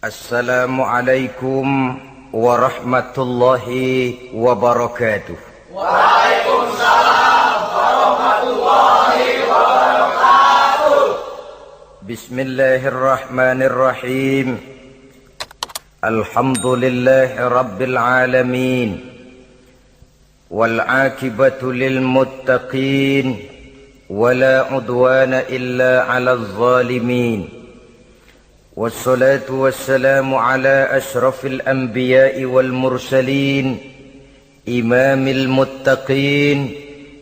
Assalamualaikum warahmatullahi wabarakatuh. Waalaikumsalam warahmatullahi wabarakatuh. Bismillahirrahmanirrahim. Alhamdulillahi rabbil alamin. Wal aqibatu lil muttaqin. Wala udwana illa 'alal zalimin. والصلاة والسلام على أشرف الأنبياء والمرسلين إمام المتقين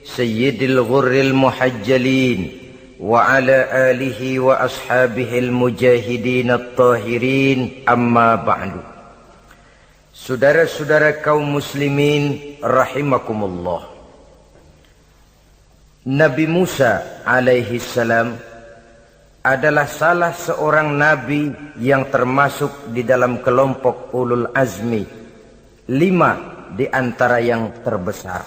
سيد الغر المحجلين وعلى آله وأصحابه المجاهدين الطاهرين أما بعد. Saudara-saudara kaum muslimin rahimakumullah. Nabi Musa alaihi salam adalah salah seorang nabi yang termasuk di dalam kelompok ulul azmi, 5 di antara yang terbesar.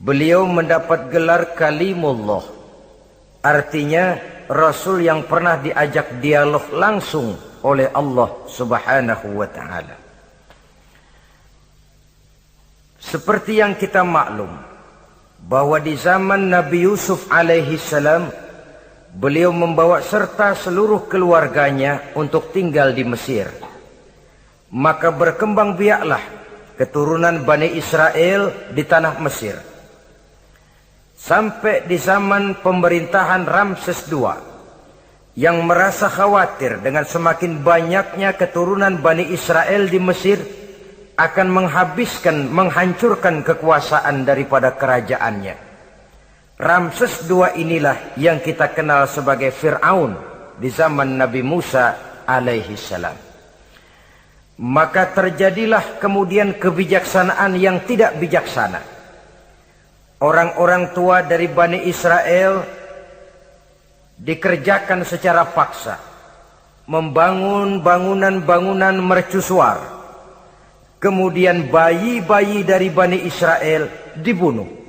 Beliau mendapat gelar kalimullah, artinya rasul yang pernah diajak dialog langsung oleh Allah subhanahu wa ta'ala. Seperti yang kita maklum bahwa di zaman Nabi Yusuf alaihi salam, beliau membawa serta seluruh keluarganya untuk tinggal di Mesir. Maka berkembang biaklah keturunan Bani Israel di tanah Mesir. Sampai di zaman pemerintahan Ramses II, yang merasa khawatir dengan semakin banyaknya keturunan Bani Israel di Mesir akan menghancurkan kekuasaan daripada kerajaannya. Ramses II inilah yang kita kenal sebagai Fir'aun di zaman Nabi Musa alaihi salam. Maka terjadilah kemudian kebijaksanaan yang tidak bijaksana. Orang-orang tua dari Bani Israel dikerjakan secara paksa, membangun bangunan-bangunan mercusuar. Kemudian bayi-bayi dari Bani Israel dibunuh.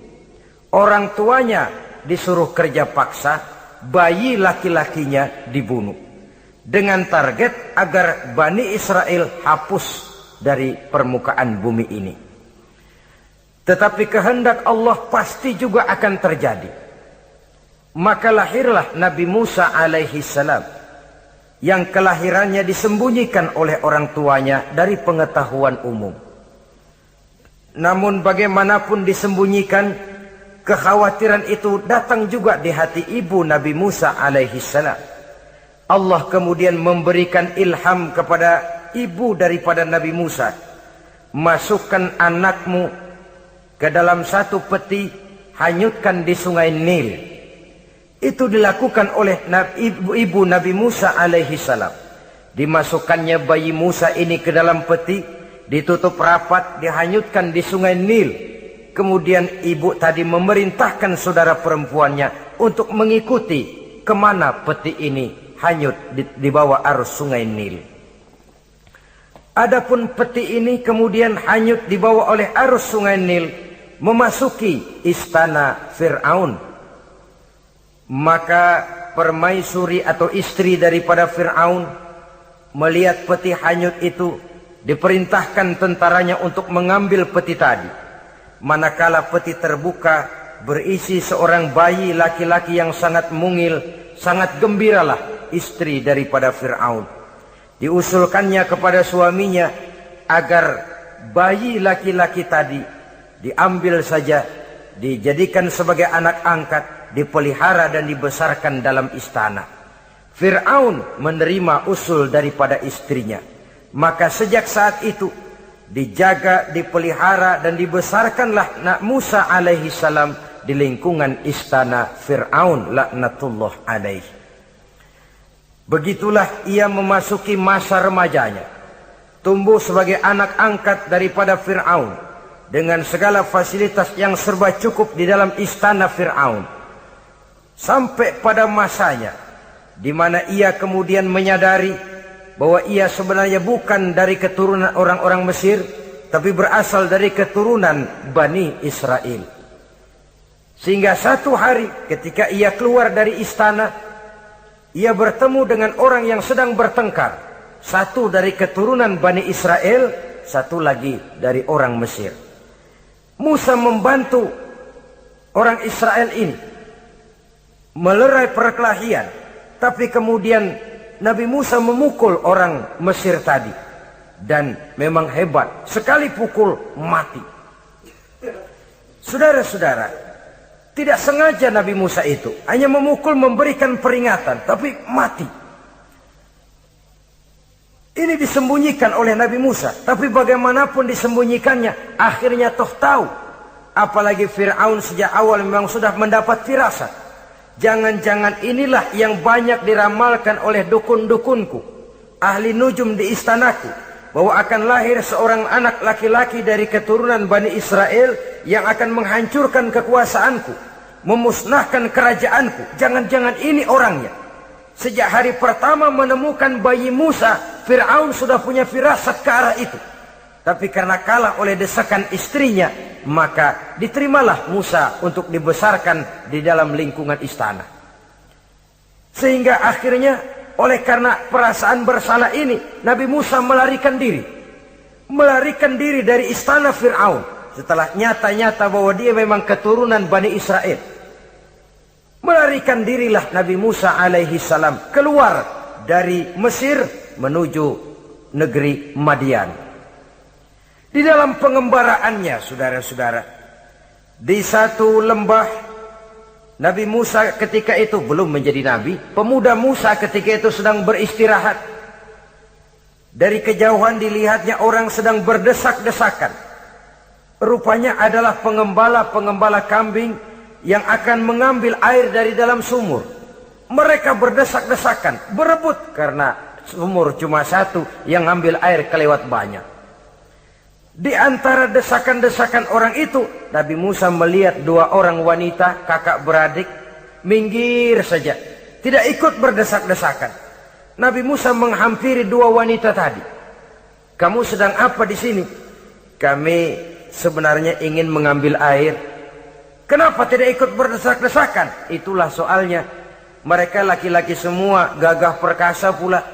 Orang tuanya disuruh kerja paksa, bayi laki-lakinya dibunuh. Dengan target agar Bani Israel hapus dari permukaan bumi ini. Tetapi kehendak Allah pasti juga akan terjadi. Maka lahirlah Nabi Musa alaihi salam, yang kelahirannya disembunyikan oleh orang tuanya dari pengetahuan umum. Namun bagaimanapun disembunyikan, kekhawatiran itu datang juga di hati ibu Nabi Musa alaihi salam. Allah kemudian memberikan ilham kepada ibu daripada Nabi Musa. Masukkan anakmu ke dalam satu peti, hanyutkan di sungai Nil. Itu dilakukan oleh ibu Nabi Musa alaihi salam. Dimasukkannya bayi Musa ini ke dalam peti, ditutup rapat, dihanyutkan di sungai Nil. Kemudian ibu tadi memerintahkan saudara perempuannya untuk mengikuti kemana peti ini hanyut di bawah arus sungai Nil. Adapun peti ini kemudian hanyut dibawa oleh arus sungai Nil, memasuki istana Fir'aun. Maka permaisuri atau istri daripada Fir'aun melihat peti hanyut itu, diperintahkan tentaranya untuk mengambil peti tadi. Manakala peti terbuka, berisi seorang bayi laki-laki yang sangat mungil, sangat gembiralah istri daripada Fir'aun. Diusulkannya kepada suaminya agar bayi laki-laki tadi diambil saja, dijadikan sebagai anak angkat, dipelihara dan dibesarkan dalam istana. Fir'aun menerima usul daripada istrinya. Maka sejak saat itu dijaga, dipelihara dan dibesarkanlah Nabi Musa alaihi salam di lingkungan istana Fir'aun laknatullah alaihi. Begitulah ia memasuki masa remajanya, tumbuh sebagai anak angkat daripada Fir'aun dengan segala fasilitas yang serba cukup di dalam istana Fir'aun. Sampai pada masanya di mana ia kemudian menyadari bahwa ia sebenarnya bukan dari keturunan orang-orang Mesir, tapi berasal dari keturunan Bani Israel. Sehingga satu hari ketika ia keluar dari istana, ia bertemu dengan orang yang sedang bertengkar. Satu dari keturunan Bani Israel, satu lagi dari orang Mesir. Musa membantu orang Israel ini melerai perkelahian, tapi kemudian Nabi Musa memukul orang Mesir tadi, dan memang hebat, sekali pukul mati. Saudara-saudara, tidak sengaja Nabi Musa itu hanya memukul, memberikan peringatan, tapi mati. Ini disembunyikan oleh Nabi Musa, tapi bagaimanapun disembunyikannya, akhirnya toh tahu. Apalagi Fir'aun sejak awal memang sudah mendapat firasat. Jangan-jangan inilah yang banyak diramalkan oleh dukun-dukunku, ahli nujum di istanaku, bahwa akan lahir seorang anak laki-laki dari keturunan Bani Israel yang akan menghancurkan kekuasaanku, memusnahkan kerajaanku. Jangan-jangan ini orangnya. Sejak hari pertama menemukan bayi Musa, Fir'aun sudah punya firasat ke arah itu. Tapi karena kalah oleh desakan istrinya, maka diterimalah Musa untuk dibesarkan di dalam lingkungan istana. Sehingga akhirnya oleh karena perasaan bersalah ini, Nabi Musa melarikan diri. Melarikan diri dari istana Fir'aun. Setelah nyata-nyata bahwa dia memang keturunan Bani Israel. Melarikan dirilah Nabi Musa alaihi salam keluar dari Mesir menuju negeri Madian. Di dalam pengembaraannya, saudara-saudara, di satu lembah, Nabi Musa ketika itu belum menjadi nabi. Pemuda Musa ketika itu sedang beristirahat. Dari kejauhan dilihatnya orang sedang berdesak-desakan. Rupanya adalah pengembala-pengembala kambing yang akan mengambil air dari dalam sumur. Mereka berdesak-desakan, berebut karena sumur cuma satu, yang ngambil air kelewat banyak. Di antara desakan-desakan orang itu, Nabi Musa melihat dua orang wanita, kakak beradik, minggir saja, tidak ikut berdesak-desakan. Nabi Musa menghampiri dua wanita tadi. Kamu sedang apa di sini? Kami sebenarnya ingin mengambil air. Kenapa tidak ikut berdesak-desakan? Itulah soalnya. Mereka laki-laki semua, gagah perkasa pula.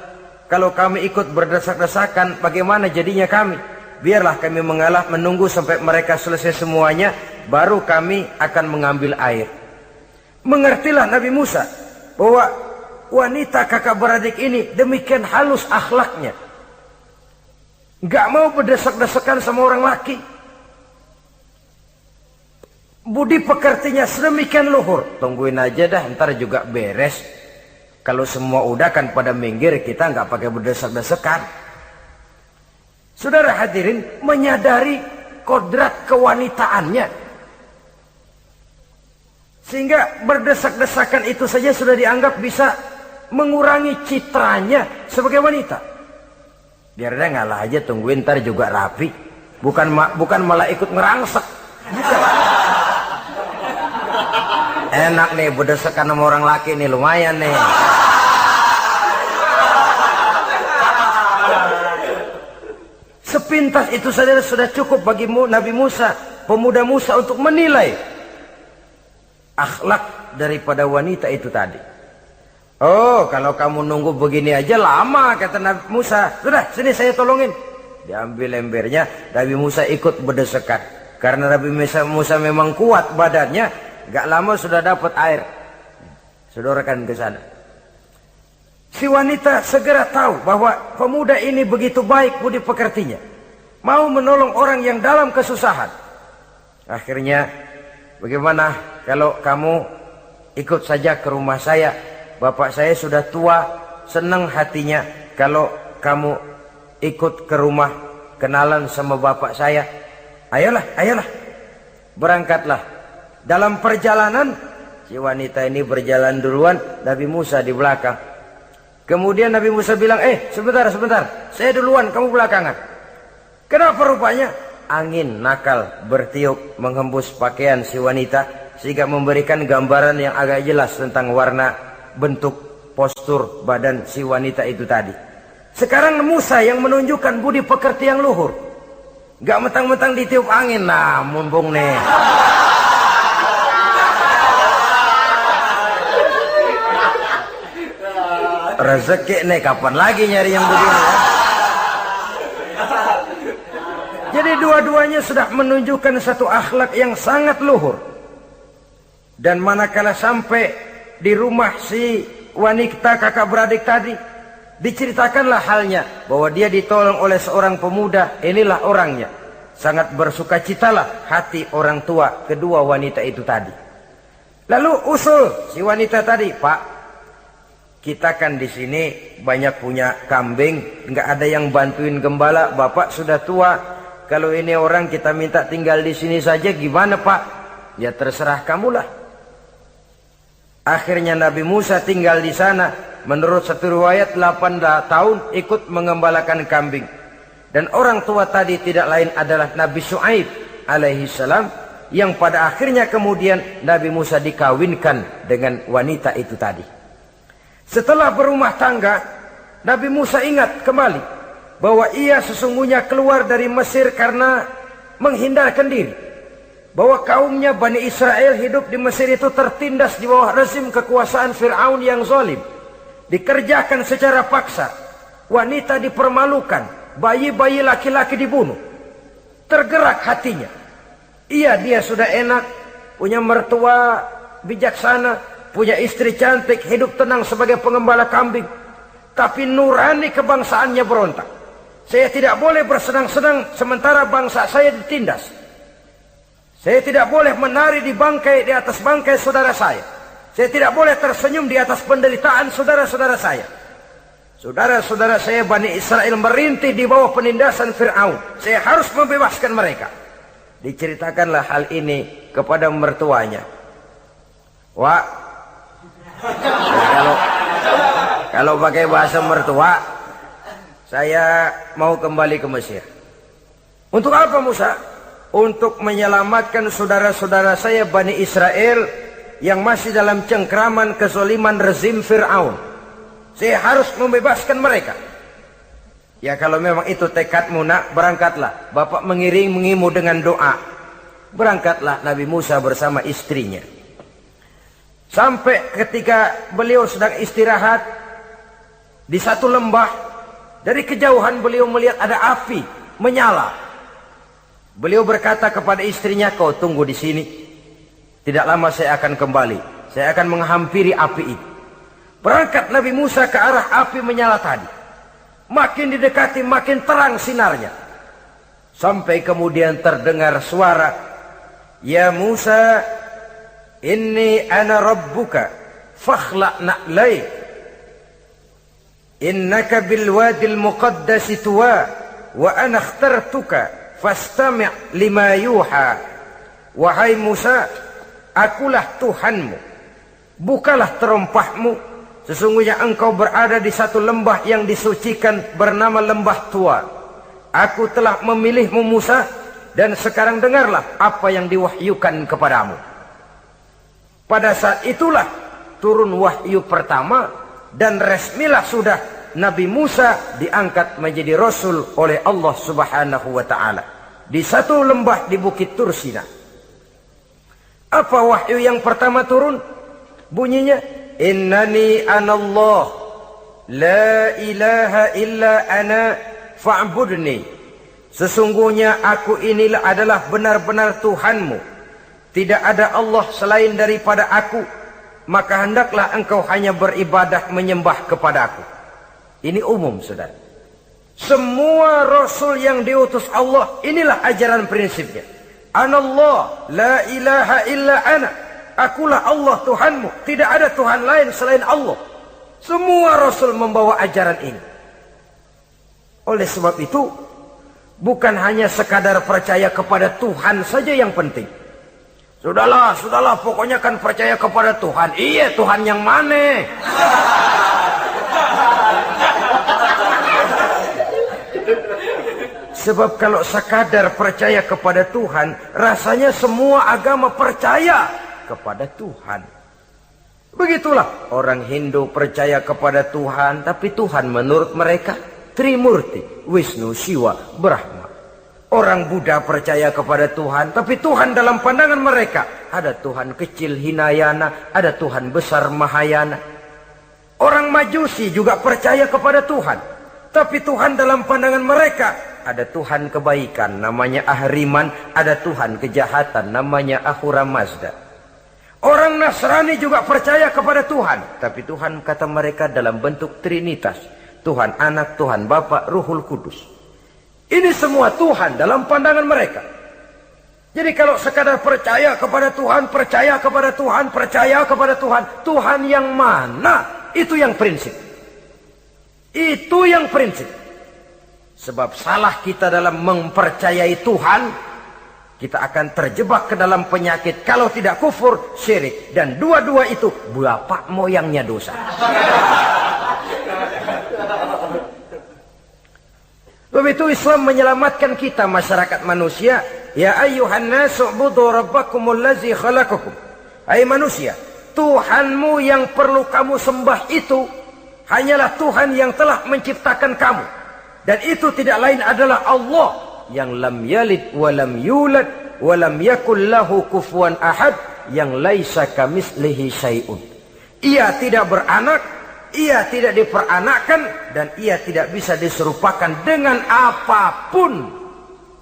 Kalau kami ikut berdesak-desakan, bagaimana jadinya kami? Biarlah kami mengalah, menunggu sampai mereka selesai semuanya, baru kami akan mengambil air. Mengertilah Nabi Musa bahwa wanita kakak beradik ini demikian halus akhlaknya. Gak mau berdesak-desakan sama orang laki. Budi pekertinya sedemikian luhur. Tungguin aja dah, ntar juga beres. Kalau semua udah kan pada minggir, kita nggak pakai berdesak-desakan. Saudara hadirin, menyadari kodrat kewanitaannya, sehingga berdesak-desakan itu saja sudah dianggap bisa mengurangi citranya sebagai wanita. Biar dia ngalah aja, tungguin ntar juga rapi. Bukan malah ikut ngerangsek. Enak nih berdesakan sama orang laki nih, lumayan nih. Sepintas itu saja sudah cukup bagi Nabi Musa, pemuda Musa, untuk menilai akhlak daripada wanita itu tadi. Oh, kalau kamu nunggu begini aja lama, kata Nabi Musa. Sudah, sini saya tolongin. Diambil embernya, Nabi Musa ikut berdesakan. Karena Nabi Musa memang kuat badannya, gak lama sudah dapat air. Sodorkan ke sana. Si wanita segera tahu bahwa pemuda ini begitu baik budi pekertinya, mau menolong orang yang dalam kesusahan. Akhirnya, bagaimana kalau kamu ikut saja ke rumah saya? Bapak saya sudah tua, senang hatinya kalau kamu ikut ke rumah, kenalan sama bapak saya. Ayolah, ayolah, berangkatlah. Dalam perjalanan, si wanita ini berjalan duluan, Nabi Musa di belakang. Kemudian Nabi Musa bilang, sebentar, saya duluan, kamu belakangan. Kenapa rupanya? Angin nakal bertiup menghembus pakaian si wanita, sehingga memberikan gambaran yang agak jelas tentang warna, bentuk, postur badan si wanita itu tadi. Sekarang Musa yang menunjukkan budi pekerti yang luhur. Gak mentang-mentang ditiup angin, nah mumpung nih. Rezeki nih, kapan lagi nyari yang begini ya? Jadi dua-duanya sudah menunjukkan satu akhlak yang sangat luhur. Dan manakala sampai di rumah si wanita kakak beradik tadi, diceritakanlah halnya bahwa dia ditolong oleh seorang pemuda. Inilah orangnya. Sangat bersukacitalah hati orang tua kedua wanita itu tadi. Lalu usul si wanita tadi, Pak, kita kan di sini banyak punya kambing, nggak ada yang bantuin gembala. Bapak sudah tua. Kalau ini orang kita minta tinggal di sini saja, gimana Pak? Ya terserah kamulah. Akhirnya Nabi Musa tinggal di sana. Menurut satu riwayat 8 tahun ikut mengembalakan kambing. Dan orang tua tadi tidak lain adalah Nabi Syuaib alaihi salam, yang pada akhirnya kemudian Nabi Musa dikawinkan dengan wanita itu tadi. Setelah berumah tangga, Nabi Musa ingat kembali bahwa ia sesungguhnya keluar dari Mesir karena menghindarkan diri. Bahwa kaumnya Bani Israel hidup di Mesir itu tertindas di bawah rezim kekuasaan Fir'aun yang zalim. Dikerjakan secara paksa. Wanita dipermalukan. Bayi-bayi laki-laki dibunuh. Tergerak hatinya. Dia sudah enak. Punya mertua bijaksana. Punya istri cantik. Hidup tenang sebagai pengembala kambing. Tapi nurani kebangsaannya berontak. Saya tidak boleh bersenang-senang sementara bangsa saya ditindas. Saya tidak boleh menari di atas bangkai saudara saya. Saya tidak boleh tersenyum di atas penderitaan saudara-saudara saya. Saudara-saudara saya Bani Israel merintih di bawah penindasan Fir'aun. Saya harus membebaskan mereka. Diceritakanlah hal ini kepada mertuanya. Wah, kalau pakai bahasa mertua, saya mau kembali ke Mesir. Untuk apa Musa? Untuk menyelamatkan saudara-saudara saya Bani Israel yang masih dalam cengkraman kezaliman rezim Fir'aun. Saya harus membebaskan mereka. Ya kalau memang itu tekadmu nak, berangkatlah. Bapak mengiringimu dengan doa. Berangkatlah Nabi Musa bersama istrinya. Sampai ketika beliau sedang istirahat di satu lembah, dari kejauhan beliau melihat ada api menyala. Beliau berkata kepada istrinya, kau tunggu di sini. Tidak lama saya akan kembali. Saya akan menghampiri api itu. Berangkat Nabi Musa ke arah api menyala tadi. Makin didekati makin terang sinarnya. Sampai kemudian terdengar suara, ya Musa, inni ana rabbuka fakhla' na'laik. Innaka bilwadil muqaddasi tuwa wa ana akhtartuka fastami' lima yuha. Wahai Musa, akulah Tuhanmu. Bukalah terompahmu. Sesungguhnya engkau berada di satu lembah yang disucikan bernama lembah tua. Aku telah memilihmu Musa, dan sekarang dengarlah apa yang diwahyukan kepadamu. Pada saat itulah turun wahyu pertama, dan resmilah sudah Nabi Musa diangkat menjadi Rasul oleh Allah subhanahu wa ta'ala. Di satu lembah di Bukit Tursina. Apa wahyu yang pertama turun? Bunyinya, innani anallah, la ilaha illa ana fa'budni. Sesungguhnya aku inilah adalah benar-benar Tuhanmu. Tidak ada Allah selain daripada aku. Maka hendaklah engkau hanya beribadah menyembah kepadaku. Ini umum saudara. Semua Rasul yang diutus Allah, inilah ajaran prinsipnya. Anallah, la ilaha illa ana. Akulah Allah Tuhanmu. Tidak ada Tuhan lain selain Allah. Semua Rasul membawa ajaran ini. Oleh sebab itu, bukan hanya sekadar percaya kepada Tuhan saja yang penting. Sudahlah, pokoknya kan percaya kepada Tuhan. Iya, Tuhan yang mana? Sebab kalau sekadar percaya kepada Tuhan, rasanya semua agama percaya kepada Tuhan. Begitulah orang Hindu percaya kepada Tuhan, tapi Tuhan menurut mereka Trimurti, Wisnu, Shiva, Brahma. Orang Buddha percaya kepada Tuhan, tapi Tuhan dalam pandangan mereka ada Tuhan kecil Hinayana, ada Tuhan besar Mahayana. Orang Majusi juga percaya kepada Tuhan, tapi Tuhan dalam pandangan mereka ada Tuhan kebaikan namanya Ahriman, ada Tuhan kejahatan namanya Ahura Mazda. Orang Nasrani juga percaya kepada Tuhan, tapi Tuhan kata mereka dalam bentuk Trinitas. Tuhan Anak, Tuhan Bapa, Ruhul Kudus. Ini semua Tuhan dalam pandangan mereka. Jadi kalau sekadar percaya kepada Tuhan, percaya kepada Tuhan, percaya kepada Tuhan, Tuhan yang mana? Itu yang prinsip. Itu yang prinsip. Sebab salah kita dalam mempercayai Tuhan, kita akan terjebak ke dalam penyakit. Kalau tidak kufur, syirik. Dan dua-dua itu bapak moyangnya dosa. Begitu Islam menyelamatkan kita masyarakat manusia. Ya ayyuhan nasu ubudu rabbakumul ladzi khalaqakum. Hai manusia, Tuhanmu yang perlu kamu sembah itu hanyalah Tuhan yang telah menciptakan kamu. Dan itu tidak lain adalah Allah yang lam yalid wa lam yulad wa lam yakul lahu kufuwan ahad, yang laisa kamitslihi syai'un. Ia tidak beranak, ia tidak diperanakkan, dan ia tidak bisa diserupakan dengan apapun.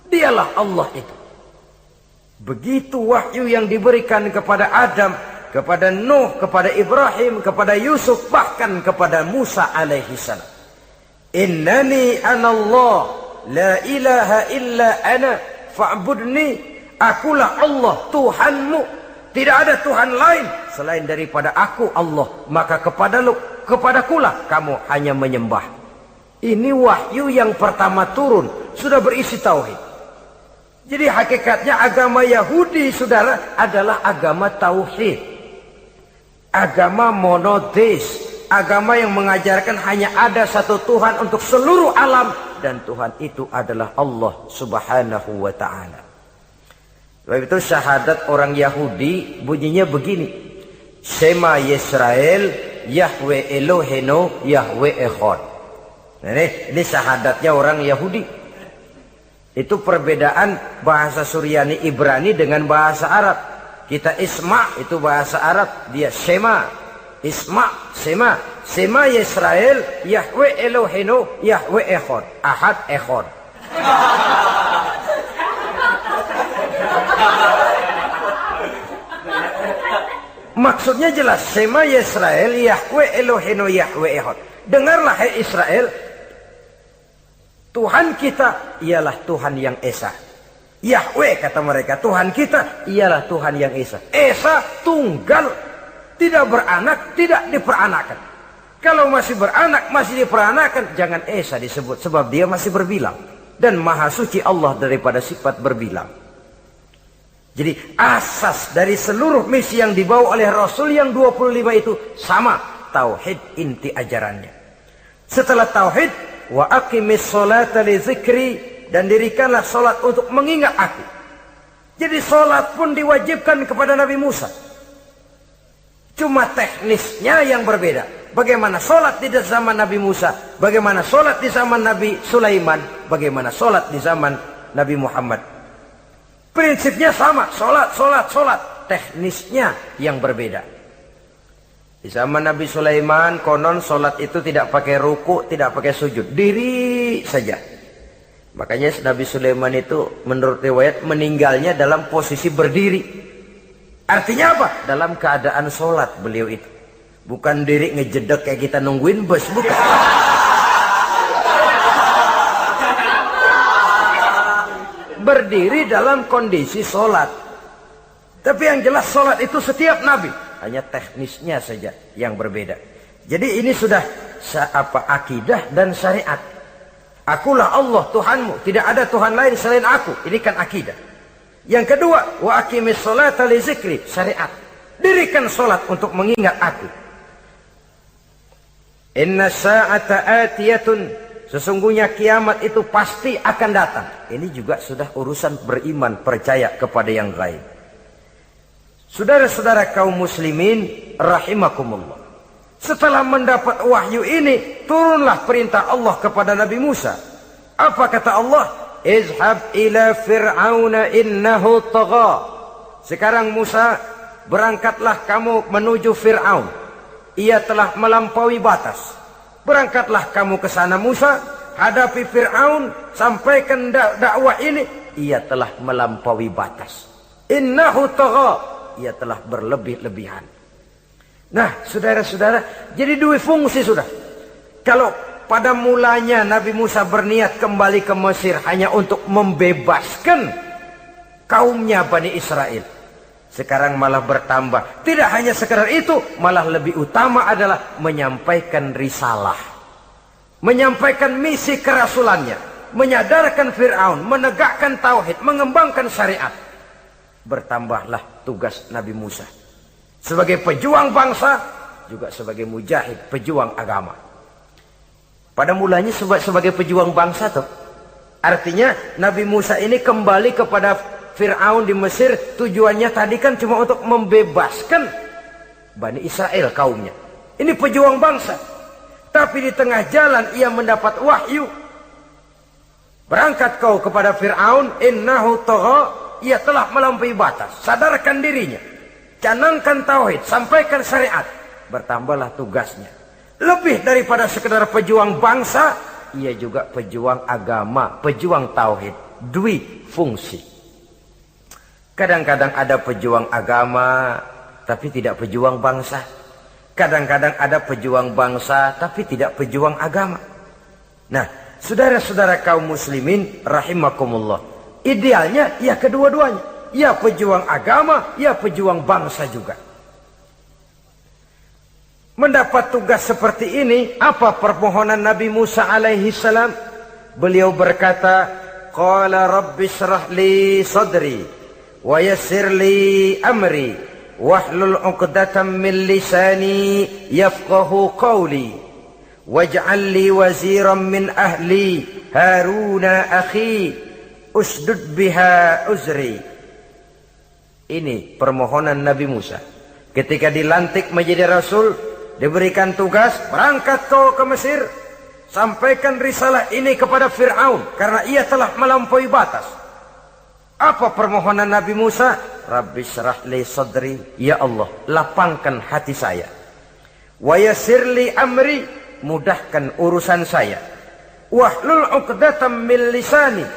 Dialah Allah itu. Begitu wahyu yang diberikan kepada Adam, kepada Nuh, kepada Ibrahim, kepada Yusuf, bahkan kepada Musa alaihi salam. Innani anallah, la ilaha illa ana, fa'budni. Akulah Allah, Tuhanmu. Tidak ada Tuhan lain selain daripada aku Allah. Maka kepadakulah kamu hanya menyembah. Ini wahyu yang pertama turun, sudah berisi tauhid. Jadi hakikatnya agama Yahudi, saudara, adalah agama tauhid. Agama monoteis. Agama yang mengajarkan hanya ada satu Tuhan untuk seluruh alam. Dan Tuhan itu adalah Allah subhanahu wa ta'ala. Sebab itu syahadat orang Yahudi bunyinya begini. Shema Yisrael, Yahweh Elohenu, Yahweh Echad. Nah, ini syahadatnya orang Yahudi. Itu perbedaan bahasa Suryani Ibrani dengan bahasa Arab. Kita Isma itu bahasa Arab, dia Shema. Isma, Shema. Shema Yisrael, Yahweh Elohenu, Yahweh Echad. Ahad Echad. Maksudnya jelas. Shema Yisrael, Yahweh Elohenu, Yahweh Echad. Dengarlah hai Israel, Tuhan kita ialah Tuhan yang Esa. Yahweh kata mereka, Tuhan kita ialah Tuhan yang Esa. Esa tunggal, tidak beranak, tidak diperanakan. Kalau masih beranak, masih diperanakan, jangan Esa disebut, sebab dia masih berbilang. Dan maha suci Allah daripada sifat berbilang. Jadi asas dari seluruh misi yang dibawa oleh Rasul yang 25 itu sama, tauhid inti ajarannya. Setelah tauhid, wa aqimis sholata li zikri, dan dirikanlah solat untuk mengingat aku. Jadi solat pun diwajibkan kepada Nabi Musa. Cuma teknisnya yang berbeda. Bagaimana solat di zaman Nabi Musa, bagaimana solat di zaman Nabi Sulaiman, bagaimana solat di zaman Nabi Muhammad. Prinsipnya sama, solat. Teknisnya yang berbeda. Di zaman Nabi Sulaiman, konon solat itu tidak pakai ruku, tidak pakai sujud, diri saja. Makanya Nabi Sulaiman itu menurut riwayat meninggalnya dalam posisi berdiri. Artinya apa? Dalam keadaan solat beliau itu. Bukan diri ngejedek kayak kita nungguin bus, bukan. Berdiri dalam kondisi solat. Tapi yang jelas solat itu setiap Nabi. Hanya teknisnya saja yang berbeda. Jadi ini sudah akidah dan syariat. Akulah Allah Tuhanmu, tidak ada Tuhan lain selain aku. Ini kan akidah. Yang kedua, wa aqimis sholata li zikri, syariat. Dirikan solat untuk mengingat aku. Inna sa'ata atiyatun, sesungguhnya kiamat itu pasti akan datang. Ini juga sudah urusan beriman, percaya kepada yang gaib. Saudara-saudara kaum muslimin rahimakumullah. Setelah mendapat wahyu ini, turunlah perintah Allah kepada Nabi Musa. Apa kata Allah? Izhab ila fir'auna innahu tagha. Sekarang Musa, berangkatlah kamu menuju Fir'aun. Ia telah melampaui batas. Berangkatlah kamu ke sana Musa, hadapi Fir'aun, sampaikan dakwah ini, ia telah melampaui batas. Innahu tagha, ia telah berlebih-lebihan. Nah, saudara-saudara, jadi dua fungsi sudah. Kalau pada mulanya Nabi Musa berniat kembali ke Mesir hanya untuk membebaskan kaumnya Bani Israel, sekarang malah bertambah. Tidak hanya sekedar itu, malah lebih utama adalah menyampaikan risalah, menyampaikan misi kerasulannya, menyadarkan Fir'aun, menegakkan tauhid, mengembangkan syariat. Bertambahlah tugas Nabi Musa sebagai pejuang bangsa, juga sebagai mujahid, pejuang agama. Pada mulanya sebagai pejuang bangsa tuh, artinya Nabi Musa ini kembali kepada Fir'aun di Mesir, tujuannya tadi kan cuma untuk membebaskan Bani Israel kaumnya. Ini pejuang bangsa. Tapi di tengah jalan ia mendapat wahyu. Berangkat kau kepada Fir'aun, innahu tagha, ia telah melampaui batas. Sadarkan dirinya, canangkan tauhid, sampaikan syariat. Bertambahlah tugasnya. Lebih daripada sekedar pejuang bangsa, ia juga pejuang agama, pejuang tauhid. Dwi fungsi. Kadang-kadang ada pejuang agama, tapi tidak pejuang bangsa. Kadang-kadang ada pejuang bangsa, tapi tidak pejuang agama. Nah, saudara-saudara kaum muslimin rahimakumullah, idealnya ya kedua-duanya. Ya pejuang agama, ya pejuang bangsa juga. Mendapat tugas seperti ini, apa permohonan Nabi Musa alaihi salam? Beliau berkata, qala rabbi shrah li sadri wa yassir li amri wahlul 'uqdatam min lisani yafqahu qawli waj'al li waziran min ahli haruna akhi usdud biha uzri. Ini permohonan Nabi Musa ketika dilantik menjadi rasul, diberikan tugas, berangkat kau ke Mesir, sampaikan risalah ini kepada Fir'aun karena ia telah melampaui batas. Apa permohonan Nabi Musa? Rabbi syrah li sadri, ya Allah, lapangkan hati saya. Wa yassir li amri, mudahkan urusan saya. Wahlul 'uqdatam min lisani,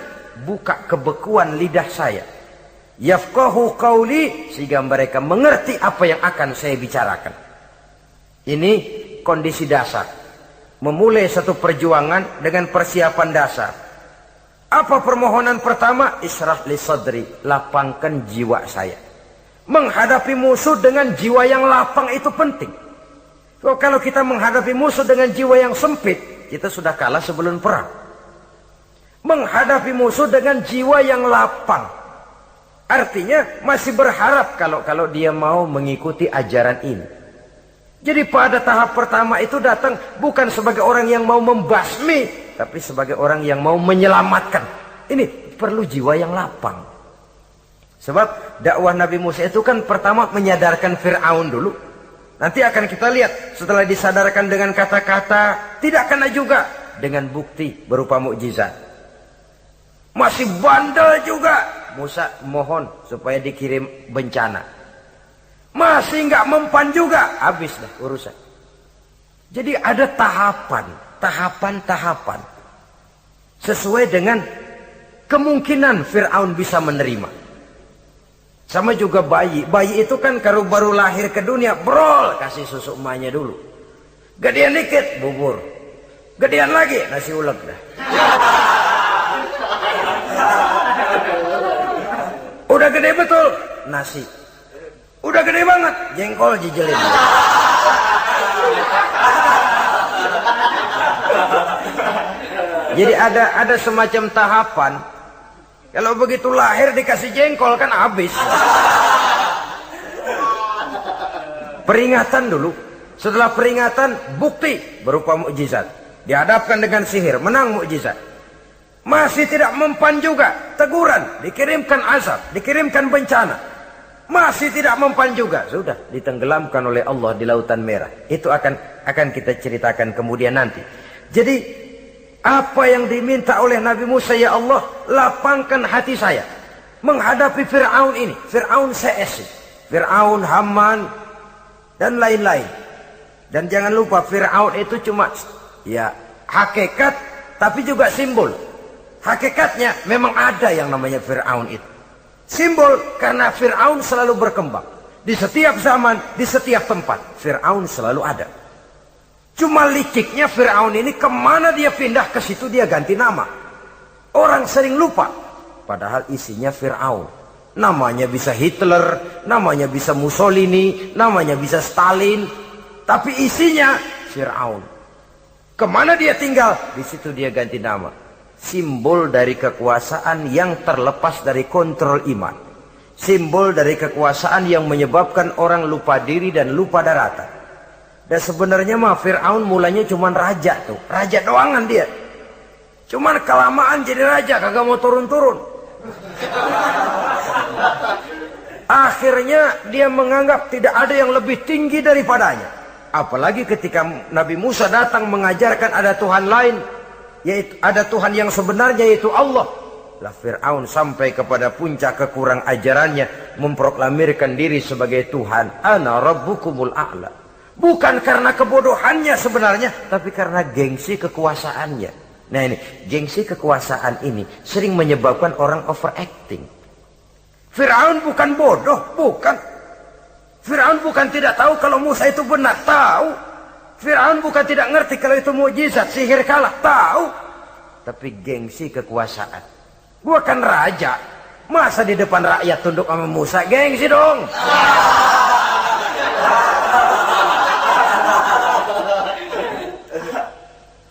buka kebekuan lidah saya. Yafqahu qawli, sehingga mereka mengerti apa yang akan saya bicarakan. Ini kondisi dasar. Memulai satu perjuangan dengan persiapan dasar. Apa permohonan pertama? Isyrah li sadri, lapangkan jiwa saya. Menghadapi musuh dengan jiwa yang lapang itu penting. Kalau kita menghadapi musuh dengan jiwa yang sempit, kita sudah kalah sebelum perang. Menghadapi musuh dengan jiwa yang lapang, artinya masih berharap kalau dia mau mengikuti ajaran ini. Jadi pada tahap pertama itu datang bukan sebagai orang yang mau membasmi, tapi sebagai orang yang mau menyelamatkan. Ini perlu jiwa yang lapang. Sebab dakwah Nabi Musa itu kan pertama menyadarkan Fir'aun dulu. Nanti akan kita lihat setelah disadarkan dengan kata-kata, tidak kena juga dengan bukti berupa mukjizat. Masih bandel juga. Musa mohon supaya dikirim bencana. Masih nggak mempan juga, habis dah urusan. Jadi ada tahapan sesuai dengan kemungkinan Fir'aun bisa menerima. Sama juga bayi itu kan kalau baru lahir ke dunia, brol, kasih susu emaknya dulu. Gedean dikit, bubur. Gedean lagi, nasi uleg dah. Udah gede betul, nasi. Udah gede banget, jengkol jijelin. Jadi ada semacam tahapan. Kalau begitu lahir dikasih jengkol kan habis. Peringatan dulu. Setelah peringatan, bukti berupa mukjizat. Dihadapkan dengan sihir, menang mukjizat. Masih tidak mempan juga, teguran, dikirimkan azab, dikirimkan bencana. Masih tidak mempan juga, sudah ditenggelamkan oleh Allah di Lautan Merah. Itu akan kita ceritakan kemudian nanti. Jadi apa yang diminta oleh Nabi Musa, ya Allah, lapangkan hati saya menghadapi Fir'aun ini. Fir'aun CS, Fir'aun, Haman, dan lain-lain. Dan jangan lupa Fir'aun itu cuma ya hakikat, tapi juga simbol. Hakikatnya memang ada yang namanya Fir'aun itu. Simbol karena Fir'aun selalu berkembang. Di setiap zaman, di setiap tempat, Fir'aun selalu ada. Cuma liciknya Fir'aun ini kemana dia pindah, ke situ dia ganti nama. Orang sering lupa. Padahal isinya Fir'aun. Namanya bisa Hitler, namanya bisa Mussolini, namanya bisa Stalin. Tapi isinya Fir'aun. Kemana dia tinggal, di situ dia ganti nama. Simbol dari kekuasaan yang terlepas dari kontrol iman. Simbol dari kekuasaan yang menyebabkan orang lupa diri dan lupa daratan. Dan sebenarnya mah Fir'aun mulanya cuma raja tuh. Raja doangan dia. Cuman kelamaan jadi raja, kagak mau turun-turun. Akhirnya dia menganggap tidak ada yang lebih tinggi daripadanya. Apalagi ketika Nabi Musa datang mengajarkan ada Tuhan lain, yaitu ada Tuhan yang sebenarnya, yaitu Allah. Lah Fir'aun sampai kepada puncak kekurang ajarannya, memproklamirkan diri sebagai Tuhan. Ana rabbukumul a'la. Bukan karena kebodohannya sebenarnya, tapi karena gengsi kekuasaannya. Nah ini, gengsi kekuasaan ini sering menyebabkan orang overacting. Fir'aun bukan bodoh, bukan. Fir'aun bukan tidak tahu kalau Musa itu benar, tahu. Fir'aun bukan tidak ngerti kalau itu mukjizat, sihir kalah, tahu. Tapi gengsi kekuasaan. Gua kan raja, masa di depan rakyat tunduk sama Musa? Gengsi dong.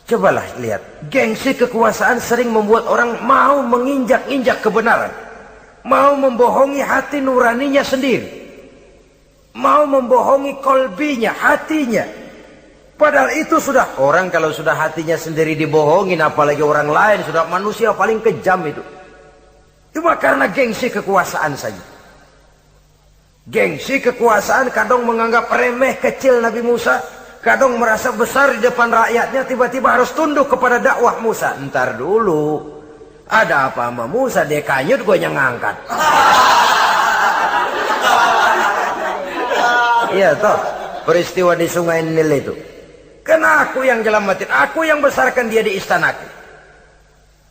Cobalah lihat, gengsi kekuasaan sering membuat orang mau menginjak-injak kebenaran. Mau membohongi hati nuraninya sendiri. Mau membohongi kolbinya, hatinya. Padahal itu sudah, orang kalau sudah hatinya sendiri dibohongin, apalagi orang lain, sudah manusia paling kejam itu. Cuma karena gengsi kekuasaan saja. Gengsi kekuasaan kadang menganggap remeh kecil Nabi Musa. Kadang merasa besar di depan rakyatnya, tiba-tiba harus tunduk kepada dakwah Musa. Ntar dulu, ada apa sama Musa? Dia kanyut, gue yang ngangkat. Iya toh, peristiwa di Sungai Nil itu. Karena aku yang nyelamatin, aku yang besarkan dia di istanaku.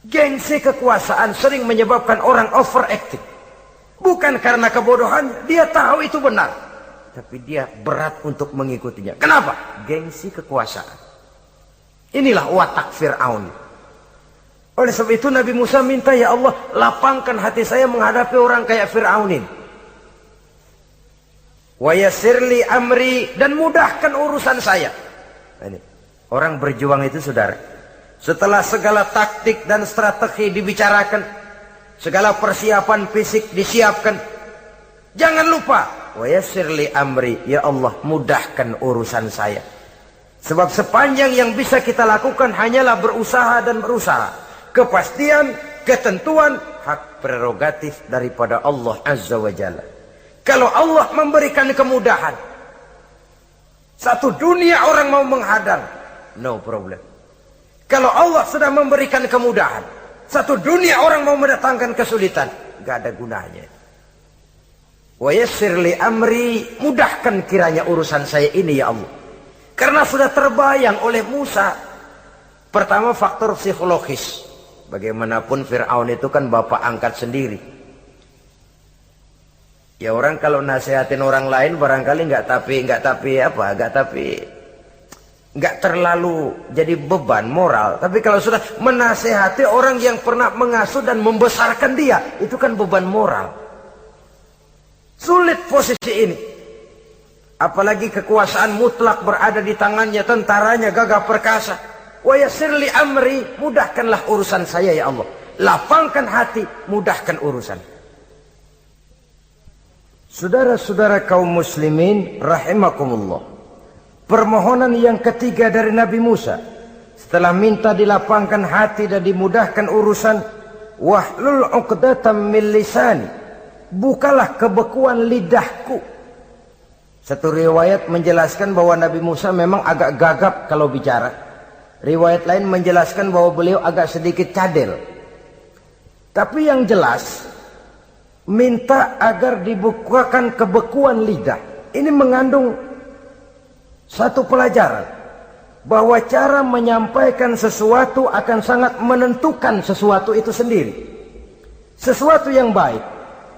Gengsi kekuasaan sering menyebabkan orang overacting. Bukan karena kebodohan, dia tahu itu benar. Tapi dia berat untuk mengikutinya. Kenapa? Gengsi kekuasaan. Inilah watak Fir'aun. Oleh sebab itu Nabi Musa minta, ya Allah, lapangkan hati saya menghadapi orang kayak Fir'aun ini. Wa yassirli amri, dan mudahkan urusan saya. Ini, orang berjuang itu saudara, setelah segala taktik dan strategi dibicarakan, segala persiapan fisik disiapkan, jangan lupa wa yassirli amri, ya Allah, mudahkan urusan saya. Sebab sepanjang yang bisa kita lakukan hanyalah berusaha dan berusaha. Kepastian, ketentuan, hak prerogatif daripada Allah Azza wa Jalla. Kalau Allah memberikan kemudahan, satu dunia orang mau menghadang, no problem. Kalau Allah sudah memberikan kemudahan, satu dunia orang mau mendatangkan kesulitan, gak ada gunanya. Wa yassirli amri, mudahkan kiranya urusan saya ini ya Allah. Karena sudah terbayang oleh Musa. Pertama, faktor psikologis. Bagaimanapun Fir'aun itu kan bapak angkat sendiri. Ya orang kalau nasihatin orang lain barangkali nggak terlalu jadi beban moral. Tapi kalau sudah menasehati orang yang pernah mengasuh dan membesarkan dia, itu kan beban moral. Sulit posisi ini. Apalagi kekuasaan mutlak berada di tangannya, tentaranya gagah perkasa. Wa yassirli amri, mudahkanlah urusan saya ya Allah. Lapangkan hati, mudahkan urusan. Saudara-saudara kaum muslimin rahimakumullah. Permohonan yang ketiga dari Nabi Musa, setelah minta dilapangkan hati dan dimudahkan urusan, wahlul 'uqdatam min lisani, bukalah kebekuan lidahku. Satu riwayat menjelaskan bahwa Nabi Musa memang agak gagap kalau bicara. Riwayat lain menjelaskan bahwa beliau agak sedikit cadel. Tapi yang jelas, minta agar dibukakan kebekuan lidah. Ini mengandung satu pelajaran. bahwa cara menyampaikan sesuatu akan sangat menentukan sesuatu itu sendiri. Sesuatu yang baik,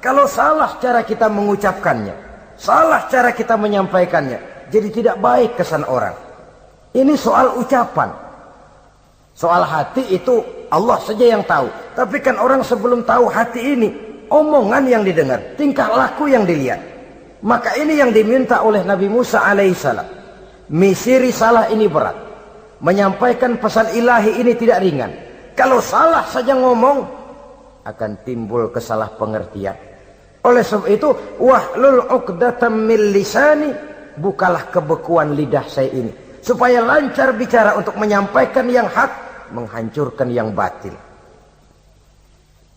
kalau salah cara kita mengucapkannya, salah cara kita menyampaikannya, jadi tidak baik kesan orang. Ini soal ucapan. Soal hati itu Allah saja yang tahu. Tapi kan orang sebelum tahu hati ini, omongan yang didengar, tingkah laku yang dilihat. Maka ini yang diminta oleh Nabi Musa alaihissalam. Misi risalah ini berat. Menyampaikan pesan ilahi ini tidak ringan. Kalau salah saja ngomong, akan timbul kesalah pengertian. Oleh sebab itu, wahlul 'uqdatam min lisani, bukalah kebekuan lidah saya ini, supaya lancar bicara untuk menyampaikan yang hak, menghancurkan yang batil.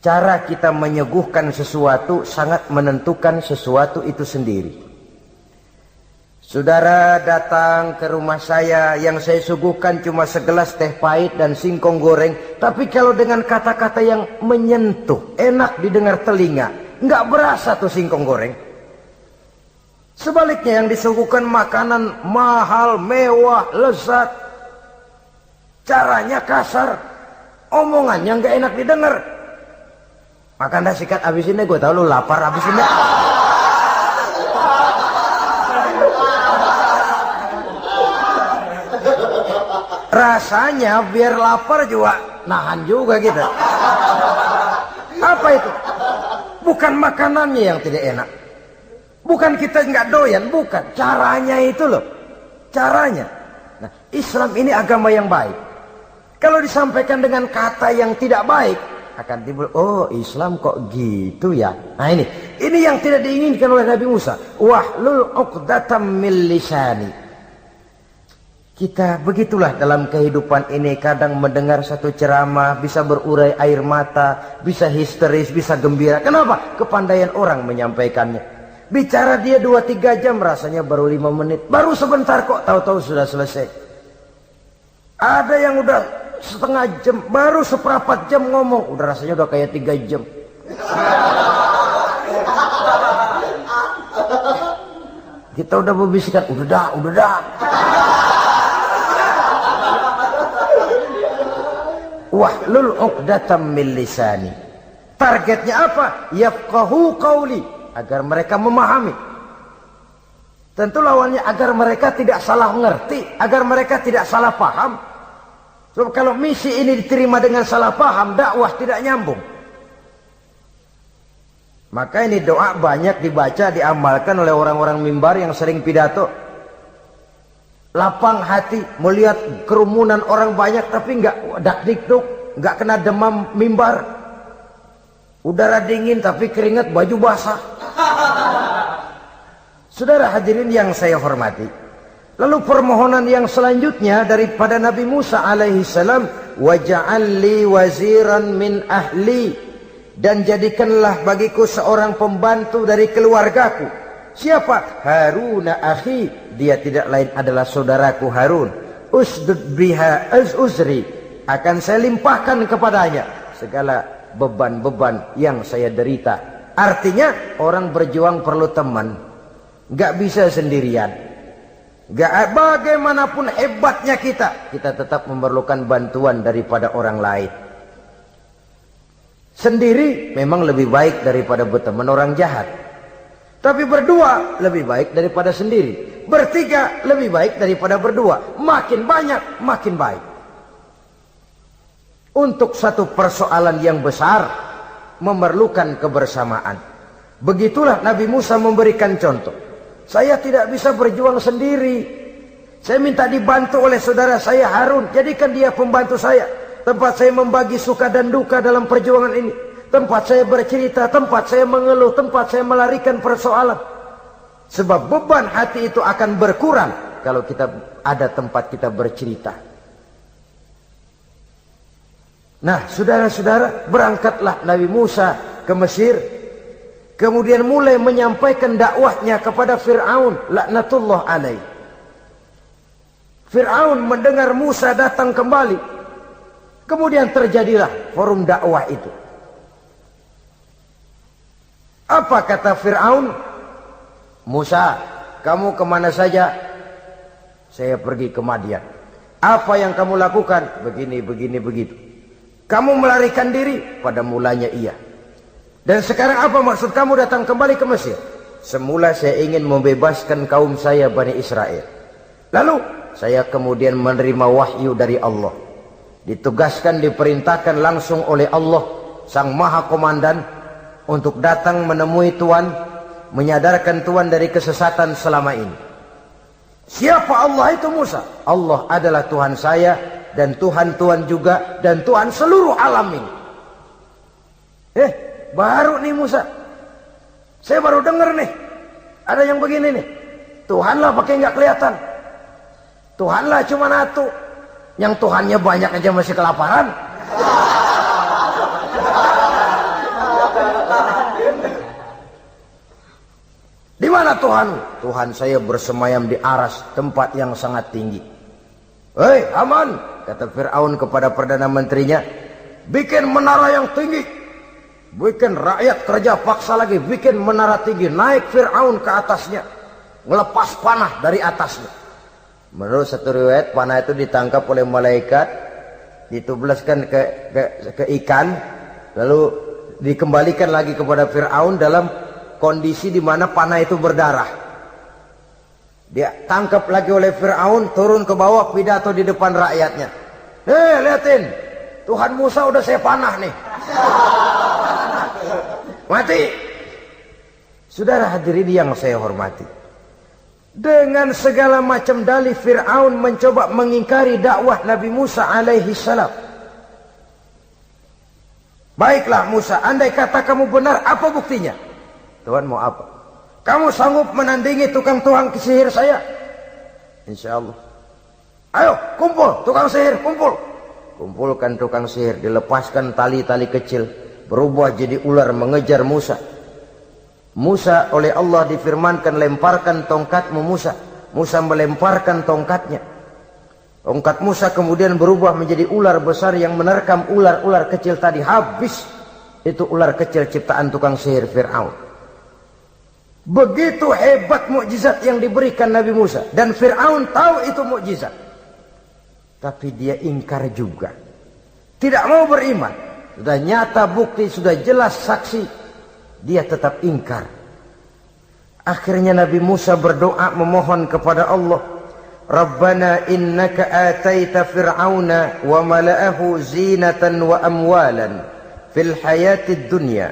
Cara kita menyuguhkan sesuatu sangat menentukan sesuatu itu sendiri. Saudara datang ke rumah saya, yang saya suguhkan cuma segelas teh pahit dan singkong goreng, tapi kalau dengan kata-kata yang menyentuh, enak didengar telinga, nggak berasa tuh singkong goreng. Sebaliknya yang disuguhkan makanan mahal, mewah, lezat, caranya kasar, omongannya nggak enak didengar. Makan dah sikat abisin deh, gue tau lu lapar, abisin deh. Rasanya biar lapar juga nahan juga gitu. Apa itu? Bukan makanannya yang tidak enak, bukan kita nggak doyan, bukan. Caranya itu loh, caranya. Nah, Islam ini agama yang baik. Kalau disampaikan dengan kata yang tidak baik, akan timbul, oh Islam kok gitu ya. Nah ini yang tidak diinginkan oleh Nabi Musa. Wahlul 'uqdatam min lisani. Kita begitulah dalam kehidupan ini, kadang mendengar satu ceramah bisa berurai air mata, bisa histeris, bisa gembira. Kenapa? Kepandaian orang menyampaikannya. Bicara dia 2-3 jam, rasanya baru 5 menit. Baru sebentar kok, tahu-tahu sudah selesai. Ada yang udah setengah jam, baru seperempat jam ngomong, udah rasanya udah kayak 3 jam. Kita udah berbisikkan, udah dah. Wahlul 'uqdatam min lisani. Targetnya apa? Yafqahu qauli, agar mereka memahami. Tentu lawannya agar mereka tidak salah mengerti, agar mereka tidak salah paham. Sebab kalau misi ini diterima dengan salah paham, dakwah tidak nyambung. Maka ini doa banyak dibaca, diamalkan oleh orang-orang mimbar yang sering pidato. Lapang hati melihat kerumunan orang banyak, tapi nggak dak-dikduk, nggak kena demam mimbar. Udara dingin tapi keringat, baju basah. Saudara hadirin yang saya hormati, lalu permohonan yang selanjutnya daripada Nabi Musa alaihissalam, waj'al li waziran min ahli, dan jadikanlah bagiku seorang pembantu dari keluargaku. Siapa? Harun akhi, dia tidak lain adalah saudaraku Harun. Usdud biha uzri, akan saya limpahkan kepadanya segala beban-beban yang saya derita. Artinya orang berjuang perlu teman, nggak bisa sendirian. Nggak, bagaimanapun hebatnya kita tetap memerlukan bantuan daripada orang lain. Sendiri memang lebih baik daripada berteman orang jahat. Tapi berdua lebih baik daripada sendiri. Bertiga lebih baik daripada berdua. Makin banyak, makin baik. Untuk satu persoalan yang besar, memerlukan kebersamaan. Begitulah Nabi Musa memberikan contoh. Saya tidak bisa berjuang sendiri. Saya minta dibantu oleh saudara saya Harun. Jadikan dia pembantu saya. Tempat saya membagi suka dan duka dalam perjuangan ini. Tempat saya bercerita, tempat saya mengeluh, tempat saya melarikan persoalan. Sebab beban hati itu akan berkurang kalau kita ada tempat kita bercerita. Nah, saudara-saudara, berangkatlah Nabi Musa ke Mesir. Kemudian mulai menyampaikan dakwahnya kepada Fir'aun, laknatullah alaih. Fir'aun mendengar Musa datang kembali. Kemudian terjadilah forum dakwah itu. Apa kata Fir'aun? Musa, kamu kemana saja? Saya pergi ke Madian. Apa yang kamu lakukan? Begini, begini, begitu. Kamu melarikan diri? Pada mulanya iya. Dan sekarang apa maksud kamu datang kembali ke Mesir? Semula saya ingin membebaskan kaum saya Bani Israel. Lalu saya kemudian menerima wahyu dari Allah. Ditugaskan, diperintahkan langsung oleh Allah, Sang Maha Komandan, untuk datang menemui Tuhan, menyadarkan Tuhan dari kesesatan selama ini. Siapa Allah itu Musa? Allah adalah Tuhan saya dan Tuhan-Tuhan juga dan Tuhan seluruh alam ini. Baru nih Musa. Saya baru dengar nih. Ada yang begini nih. Tuhanlah pakai nggak kelihatan. Tuhanlah cuma satu. Yang Tuhannya banyak aja masih kelaparan. Di mana Tuhan? Tuhan saya bersemayam di aras, tempat yang sangat tinggi. Hei Haman, kata Fir'aun kepada Perdana Menterinya, bikin menara yang tinggi. Bikin rakyat kerja paksa lagi, bikin menara tinggi, naik Fir'aun ke atasnya, ngelepas panah dari atasnya. Menurut satu riwayat, panah itu ditangkap oleh malaikat, ditublaskan ke ikan, lalu dikembalikan lagi kepada Fir'aun dalam kondisi di mana panah itu berdarah. Dia tangkap lagi oleh Fir'aun, turun ke bawah, pidato di depan rakyatnya. Liatin, Tuhan Musa udah saya panah nih. Mati. Saudara hadirin yang saya hormati, dengan segala macam dalih Fir'aun mencoba mengingkari dakwah Nabi Musa alaihi salam. Baiklah Musa, andai kata kamu benar, apa buktinya? Tuhan mau apa? Kamu sanggup menandingi tukang sihir saya? Insya Allah. Ayo kumpul tukang sihir, kumpul. Kumpulkan tukang sihir, dilepaskan tali-tali kecil, berubah jadi ular mengejar Musa. Musa oleh Allah difirmankan, lemparkan tongkatmu Musa. Musa melemparkan tongkatnya. Tongkat Musa kemudian berubah menjadi ular besar yang menerkam ular-ular kecil tadi. Habis itu ular kecil ciptaan tukang sihir Fir'aun. Begitu hebat mukjizat yang diberikan Nabi Musa. Dan Fir'aun tahu itu mukjizat. Tapi dia ingkar juga. Tidak mau beriman. Sudah nyata bukti, sudah jelas saksi. Dia tetap ingkar. Akhirnya Nabi Musa berdoa memohon kepada Allah. Rabbana innaka ataita fir'auna wa mala'ahu zinatan wa amwalan fil hayatid dunya.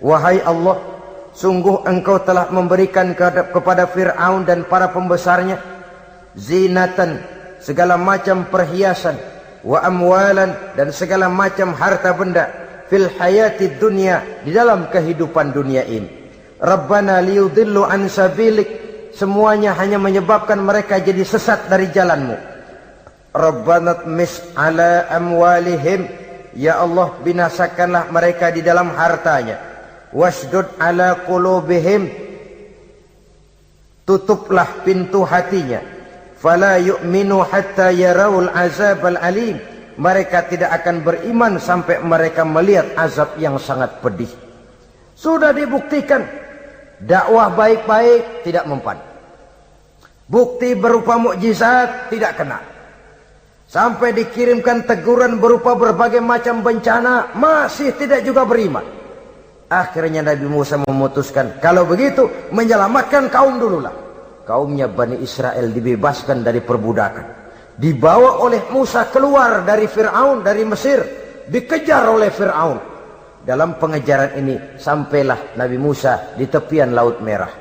Wahai Allah, sungguh engkau telah memberikan kepada Fir'aun dan para pembesarnya zinatan, segala macam perhiasan, wa amwalan, dan segala macam harta benda, fil hayatid dunya, di dalam kehidupan dunia ini. Rabbana liyudillu an sabilik, semuanya hanya menyebabkan mereka jadi sesat dari jalanmu. Rabbana tmis ala amwalihim, ya Allah binasakanlah mereka di dalam hartanya. Wasdud ala qulubihim, tutuplah pintu hatinya. Fala yu'minu hatta yarawul azab al-alim, mereka tidak akan beriman sampai mereka melihat azab yang sangat pedih. Sudah dibuktikan dakwah baik-baik tidak mempan. Bukti berupa mukjizat tidak kena. Sampai dikirimkan teguran berupa berbagai macam bencana, masih tidak juga beriman. Akhirnya Nabi Musa memutuskan, kalau begitu menyelamatkan kaum dululah. Kaumnya Bani Israel dibebaskan dari perbudakan. Dibawa oleh Musa keluar dari Fir'aun, dari Mesir. Dikejar oleh Fir'aun. Dalam pengejaran ini sampailah Nabi Musa di tepian Laut Merah.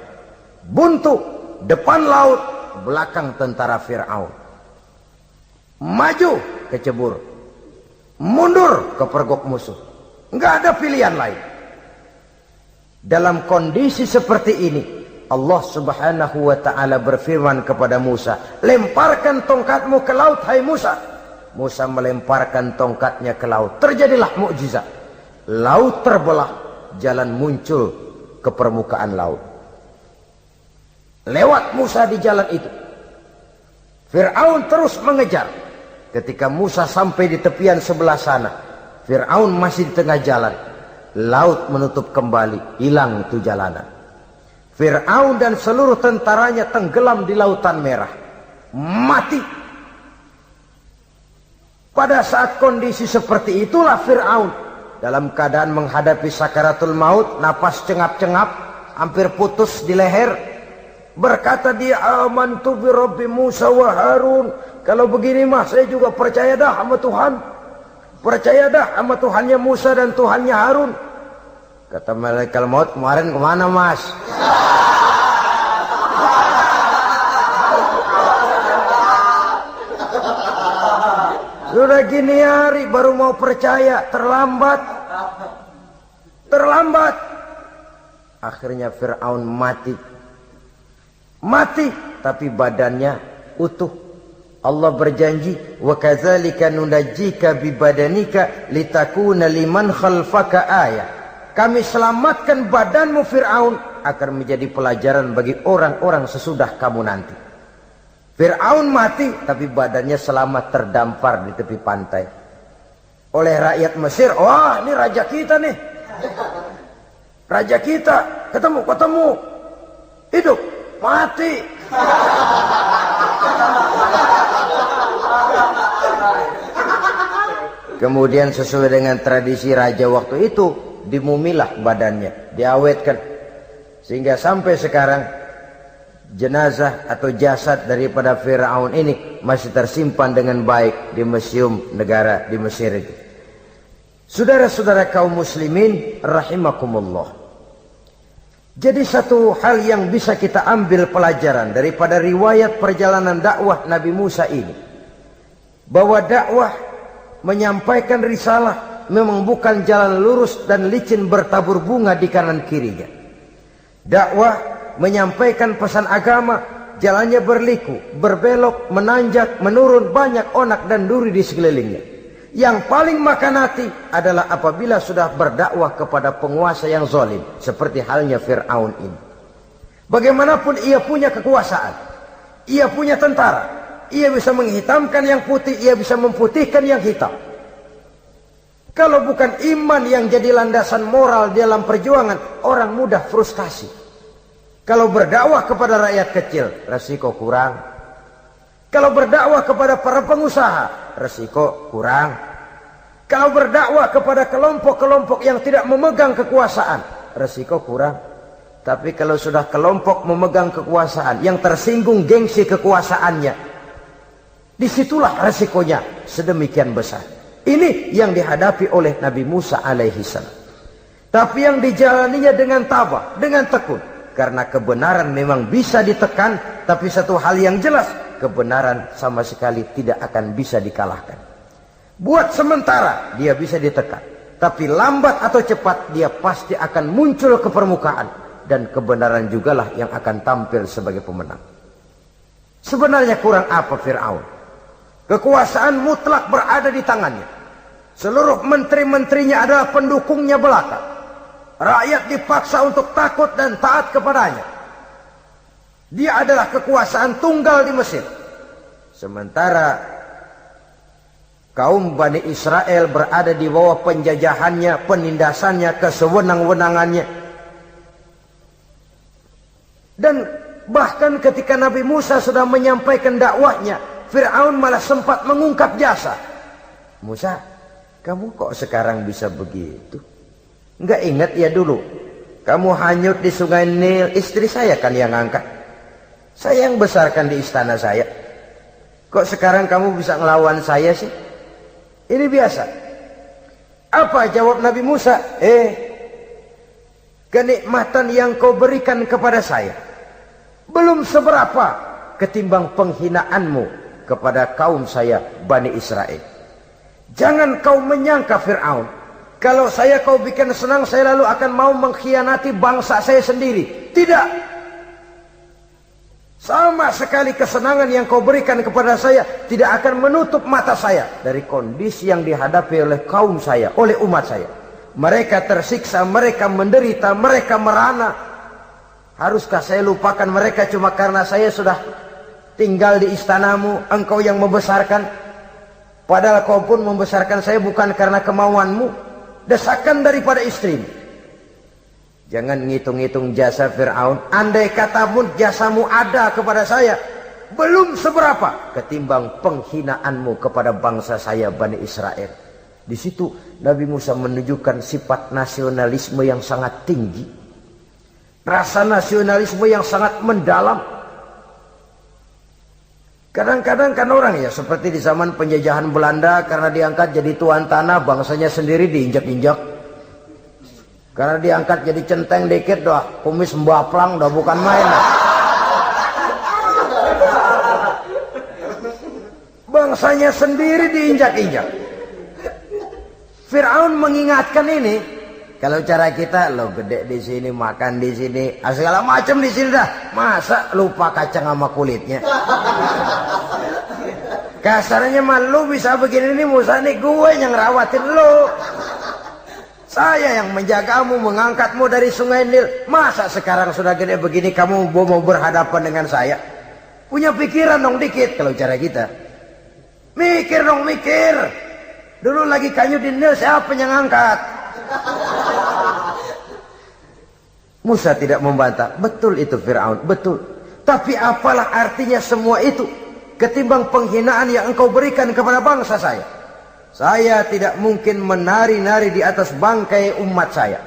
Buntu, depan laut, belakang tentara Fir'aun. Maju kecebur, mundur kepergok musuh. Nggak ada pilihan lain. Dalam kondisi seperti ini, Allah subhanahu wa ta'ala berfirman kepada Musa, lemparkan tongkatmu ke laut, hai Musa. Musa melemparkan tongkatnya ke laut. Terjadilah mukjizat. Laut terbelah, jalan muncul ke permukaan laut. Lewat Musa di jalan itu, Fir'aun terus mengejar. Ketika Musa sampai di tepian sebelah sana, Fir'aun masih di tengah jalan. Laut menutup kembali, hilang itu jalanan. Fir'aun dan seluruh tentaranya tenggelam di Lautan Merah. Mati. Pada saat kondisi seperti itulah Fir'aun dalam keadaan menghadapi sakaratul maut, napas cengap-cengap, hampir putus di leher, berkata dia, amantu bi Rabbi Musa wa Harun. Kalau begini mah saya juga percaya dah sama Tuhan. Percaya dah sama Tuhannya Musa dan Tuhannya Harun. Kata malaikat maut, kemarin kemana mas? Sudah gini hari baru mau percaya, terlambat. Terlambat. Akhirnya Fir'aun mati. Mati, tapi badannya utuh. Allah berjanji, wa kadzalika nunajjika bi badanika litakuna liman khalfaka ayah. Kami selamatkan badanmu Fir'aun agar menjadi pelajaran bagi orang-orang sesudah kamu nanti. Fir'aun mati, tapi badannya selamat terdampar di tepi pantai. Oleh rakyat Mesir, wah ini raja kita nih. Raja kita, ketemu. Hidup, mati. Kemudian sesuai dengan tradisi raja waktu itu, dimumilah badannya, diawetkan. Sehingga sampai sekarang, jenazah atau jasad daripada Fir'aun ini masih tersimpan dengan baik di museum negara di Mesir itu. Saudara-saudara kaum muslimin rahimakumullah. Jadi satu hal yang bisa kita ambil pelajaran daripada riwayat perjalanan dakwah Nabi Musa ini, bahwa dakwah menyampaikan risalah memang bukan jalan lurus dan licin bertabur bunga di kanan kirinya. Dakwah menyampaikan pesan agama, jalannya berliku, berbelok, menanjak, menurun, banyak onak dan duri di sekelilingnya. Yang paling makan hati adalah apabila sudah berdakwah kepada penguasa yang zalim, seperti halnya Fir'aun ini. Bagaimanapun ia punya kekuasaan, ia punya tentara, ia bisa menghitamkan yang putih, ia bisa memutihkan yang hitam. Kalau bukan iman yang jadi landasan moral dalam perjuangan, orang mudah frustasi. Kalau berdakwah kepada rakyat kecil, resiko kurang. Kalau berdakwah kepada para pengusaha, resiko kurang. Kalau berdakwah kepada kelompok-kelompok yang tidak memegang kekuasaan, resiko kurang. Tapi kalau sudah kelompok memegang kekuasaan, yang tersinggung gengsi kekuasaannya, disitulah resikonya sedemikian besar. Ini yang dihadapi oleh Nabi Musa alaihi salam. Tapi yang dijalaninya dengan tabah, dengan tekun. Karena kebenaran memang bisa ditekan, tapi satu hal yang jelas, kebenaran sama sekali tidak akan bisa dikalahkan. Buat sementara dia bisa ditekan, tapi lambat atau cepat dia pasti akan muncul ke permukaan, dan kebenaran jugalah yang akan tampil sebagai pemenang. Sebenarnya kurang apa Fir'aun? Kekuasaan mutlak berada di tangannya. Seluruh menteri-menterinya adalah pendukungnya belaka. Rakyat dipaksa untuk takut dan taat kepadanya. Dia adalah kekuasaan tunggal di Mesir. Sementara kaum Bani Israel berada di bawah penjajahannya, penindasannya, kesewenang-wenangannya. Dan bahkan ketika Nabi Musa sudah menyampaikan dakwahnya, Fir'aun malah sempat mengungkap jasa. Musa, kamu kok sekarang bisa begitu? Enggak ingat ya dulu, kamu hanyut di sungai Nil, istri saya kan yang angkat. Saya yang besarkan di istana saya. Kok sekarang kamu bisa ngelawan saya sih? Ini biasa. Apa jawab Nabi Musa? Kenikmatan yang kau berikan kepada saya belum seberapa ketimbang penghinaanmu kepada kaum saya Bani Israel. Jangan kau menyangka Fir'aun, kalau saya kau bikin senang, saya lalu akan mau mengkhianati bangsa saya sendiri. Tidak. Sama sekali kesenangan yang kau berikan kepada saya tidak akan menutup mata saya dari kondisi yang dihadapi oleh kaum saya, oleh umat saya. Mereka tersiksa, mereka menderita, mereka merana. Haruskah saya lupakan mereka cuma karena saya sudah tinggal di istanamu, engkau yang membesarkan? Padahal kau pun membesarkan saya bukan karena kemauanmu. Desakan daripada istrimu. Jangan ngitung-ngitung jasa Fir'aun. Andai kata pun jasamu ada kepada saya, belum seberapa ketimbang penghinaanmu kepada bangsa saya Bani Israel. Di situ Nabi Musa menunjukkan sifat nasionalisme yang sangat tinggi, rasa nasionalisme yang sangat mendalam. Kadang-kadang kan orang ya seperti di zaman penjajahan Belanda, karena diangkat jadi tuan tanah, bangsanya sendiri diinjak-injak. Karena diangkat jadi centeng dikit dah, kumis mbaplang dah, bukan main dah. Bangsanya sendiri diinjak-injak. Fir'aun mengingatkan ini. Kalau cara kita, lo gede di sini, makan di sini, segala macam di sini dah. Masa lupa kacang sama kulitnya? Kasarnya mah lu bisa begini nih, Musa nih, gue yang rawatin lo. Saya yang menjagamu, mengangkatmu dari sungai Nil. Masa sekarang sudah gede begini kamu mau berhadapan dengan saya? Punya pikiran dong dikit kalau cara kita. Mikir dong, mikir. Dulu lagi kayu di Nil, siapa yang angkat? Musa tidak membantah. Betul itu Fir'aun, betul. Tapi apalah artinya semua itu ketimbang penghinaan yang engkau berikan kepada bangsa saya. Saya tidak mungkin menari-nari di atas bangkai umat saya.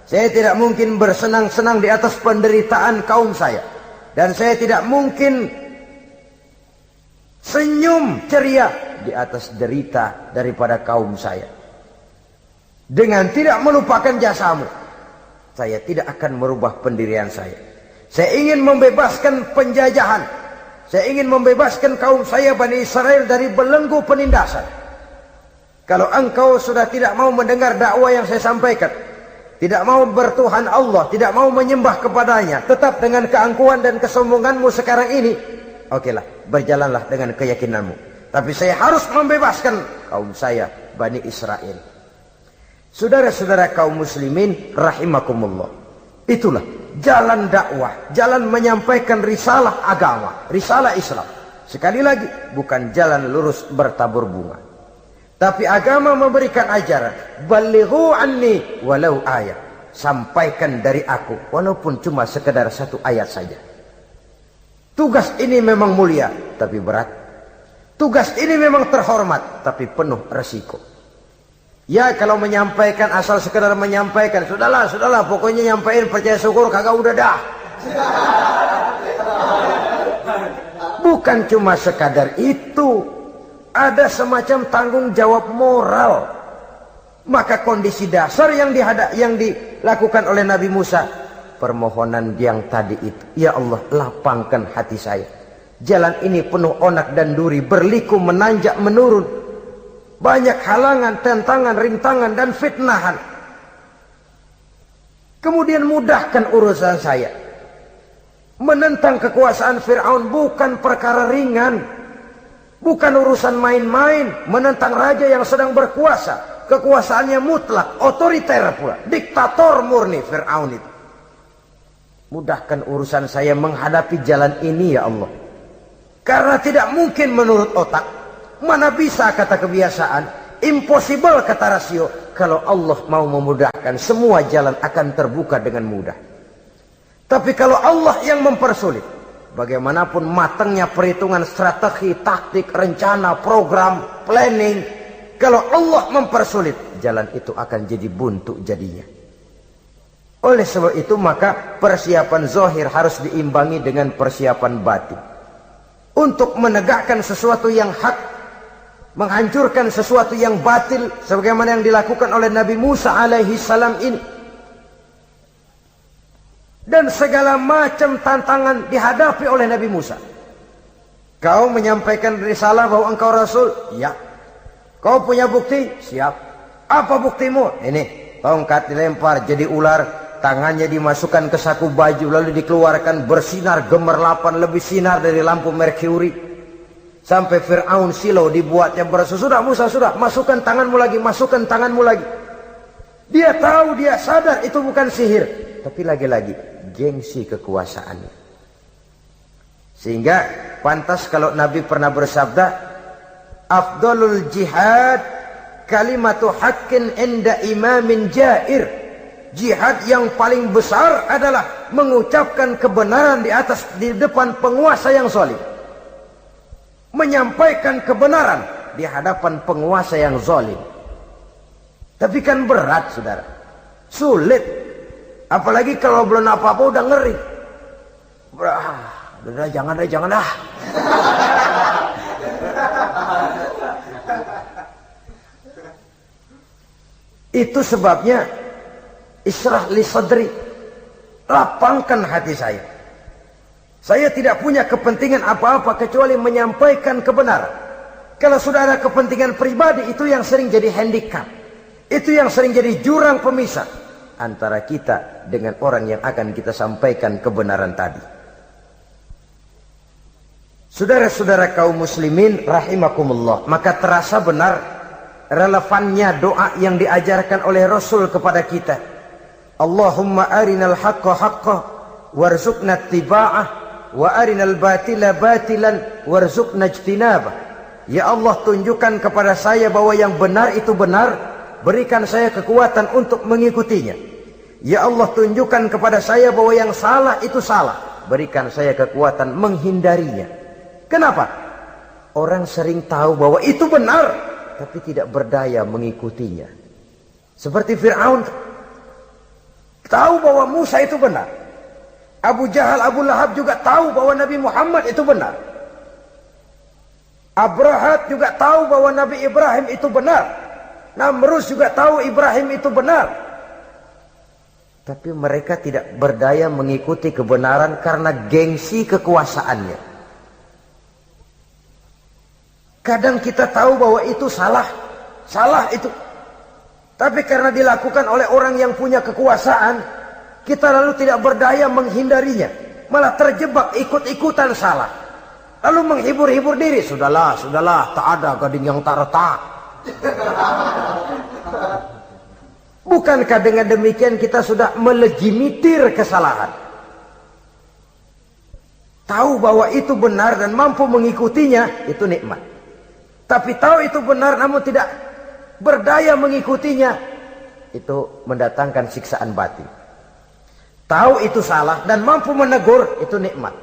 Saya tidak mungkin bersenang-senang di atas penderitaan kaum saya. Dan saya tidak mungkin senyum ceria di atas derita daripada kaum saya. Dengan tidak melupakan jasamu, saya tidak akan merubah pendirian saya. Saya ingin membebaskan penjajahan. Saya ingin membebaskan kaum saya Bani Israel dari belenggu penindasan. Kalau engkau sudah tidak mau mendengar dakwah yang saya sampaikan, tidak mau bertuhan Allah, tidak mau menyembah kepadanya, tetap dengan keangkuhan dan kesombonganmu sekarang ini, okelah, berjalanlah dengan keyakinanmu. Tapi saya harus membebaskan kaum saya Bani Israel. Saudara-saudara kaum muslimin rahimakumullah. Itulah jalan dakwah, jalan menyampaikan risalah agama, risalah Islam. Sekali lagi, bukan jalan lurus bertabur bunga. Tapi agama memberikan ajaran, balighu anni walau ayat. Sampaikan dari aku walaupun cuma sekedar satu ayat saja. Tugas ini memang mulia tapi berat. Tugas ini memang terhormat tapi penuh resiko. Ya kalau menyampaikan asal sekedar menyampaikan, sudahlah, pokoknya nyampein, percaya syukur, kagak udah dah. Bukan cuma sekadar itu, ada semacam tanggung jawab moral. Maka kondisi dasar yang dilakukan oleh Nabi Musa, permohonan yang tadi itu, ya Allah lapangkan hati saya. Jalan ini penuh onak dan duri, berliku, menanjak, menurun. Banyak halangan, tentangan, rintangan, dan fitnahan. Kemudian mudahkan urusan saya. Menentang kekuasaan Fir'aun bukan perkara ringan. Bukan urusan main-main. Menentang raja yang sedang berkuasa. Kekuasaannya mutlak, otoriter pula. Diktator murni Fir'aun itu. Mudahkan urusan saya menghadapi jalan ini ya Allah. Karena tidak mungkin menurut otak. Mana bisa kata kebiasaan, impossible kata rasio. Kalau Allah mau memudahkan, semua jalan akan terbuka dengan mudah. Tapi kalau Allah yang mempersulit, bagaimanapun matangnya perhitungan strategi, taktik, rencana, program, planning, kalau Allah mempersulit, jalan itu akan jadi buntu jadinya. Oleh sebab itu maka persiapan zahir harus diimbangi dengan persiapan batin. Untuk menegakkan sesuatu yang hak, menghancurkan sesuatu yang batil sebagaimana yang dilakukan oleh Nabi Musa alaihi salam ini. Dan segala macam tantangan dihadapi oleh Nabi Musa. Kau menyampaikan risalah bahwa engkau Rasul? Ya. Kau punya bukti? Siap. Apa buktimu? Ini, tongkat dilempar jadi ular, tangannya dimasukkan ke saku baju lalu dikeluarkan bersinar gemerlapan, lebih sinar dari lampu merkuri. Sampai Fir'aun silau dibuatnya berasa, sudah Musa, sudah, masukkan tanganmu lagi, masukkan tanganmu lagi. Dia tahu, dia sadar itu bukan sihir. Tapi lagi-lagi, gengsi kekuasaannya. Sehingga pantas kalau Nabi pernah bersabda, Afdalul jihad kalimatu haqqin inda imamin jair. Jihad yang paling besar adalah mengucapkan kebenaran di depan penguasa yang zalim. menyampaikan kebenaran di hadapan penguasa yang zalim. Tapi kan berat, saudara, sulit, apalagi kalau belum apa-apa udah ngeri. Udah jangan dah. Itu sebabnya Ishrah li sadri, lapangkan hati saya. Saya tidak punya kepentingan apa-apa kecuali menyampaikan kebenaran. Kalau sudah ada kepentingan pribadi, itu yang sering jadi handicap. Itu yang sering jadi jurang pemisah antara kita dengan orang yang akan kita sampaikan kebenaran tadi. Saudara-saudara kaum muslimin rahimakumullah, maka terasa benar relevannya doa yang diajarkan oleh Rasul kepada kita. Allahumma arinal haqqa haqqa warzuqna ittiba'ah wa arinal batila batilan warzuqna ijtinabah. Ya Allah, tunjukkan kepada saya bahwa yang benar itu benar, berikan saya kekuatan untuk mengikutinya. Ya Allah, tunjukkan kepada saya bahwa yang salah itu salah, berikan saya kekuatan menghindarinya. Kenapa? Orang sering tahu bahwa itu benar, tapi tidak berdaya mengikutinya. Seperti Fir'aun, tahu bahwa Musa itu benar. Abu Jahal, Abu Lahab juga tahu bahwa Nabi Muhammad itu benar. Abrahat juga tahu bahwa Nabi Ibrahim itu benar. Namrus juga tahu Ibrahim itu benar. Tapi mereka tidak berdaya mengikuti kebenaran karena gengsi kekuasaannya. Kadang kita tahu bahwa itu salah. Salah itu. Tapi karena dilakukan oleh orang yang punya kekuasaan, kita lalu tidak berdaya menghindarinya. Malah terjebak ikut-ikutan salah. Lalu menghibur-hibur diri. Sudahlah, tak ada gading yang tak retak. Bukankah dengan demikian kita sudah melegimitir kesalahan? Tahu bahwa itu benar dan mampu mengikutinya, itu nikmat. Tapi tahu itu benar namun tidak berdaya mengikutinya, itu mendatangkan siksaan batin. Tahu itu salah dan mampu menegur, itu nikmat.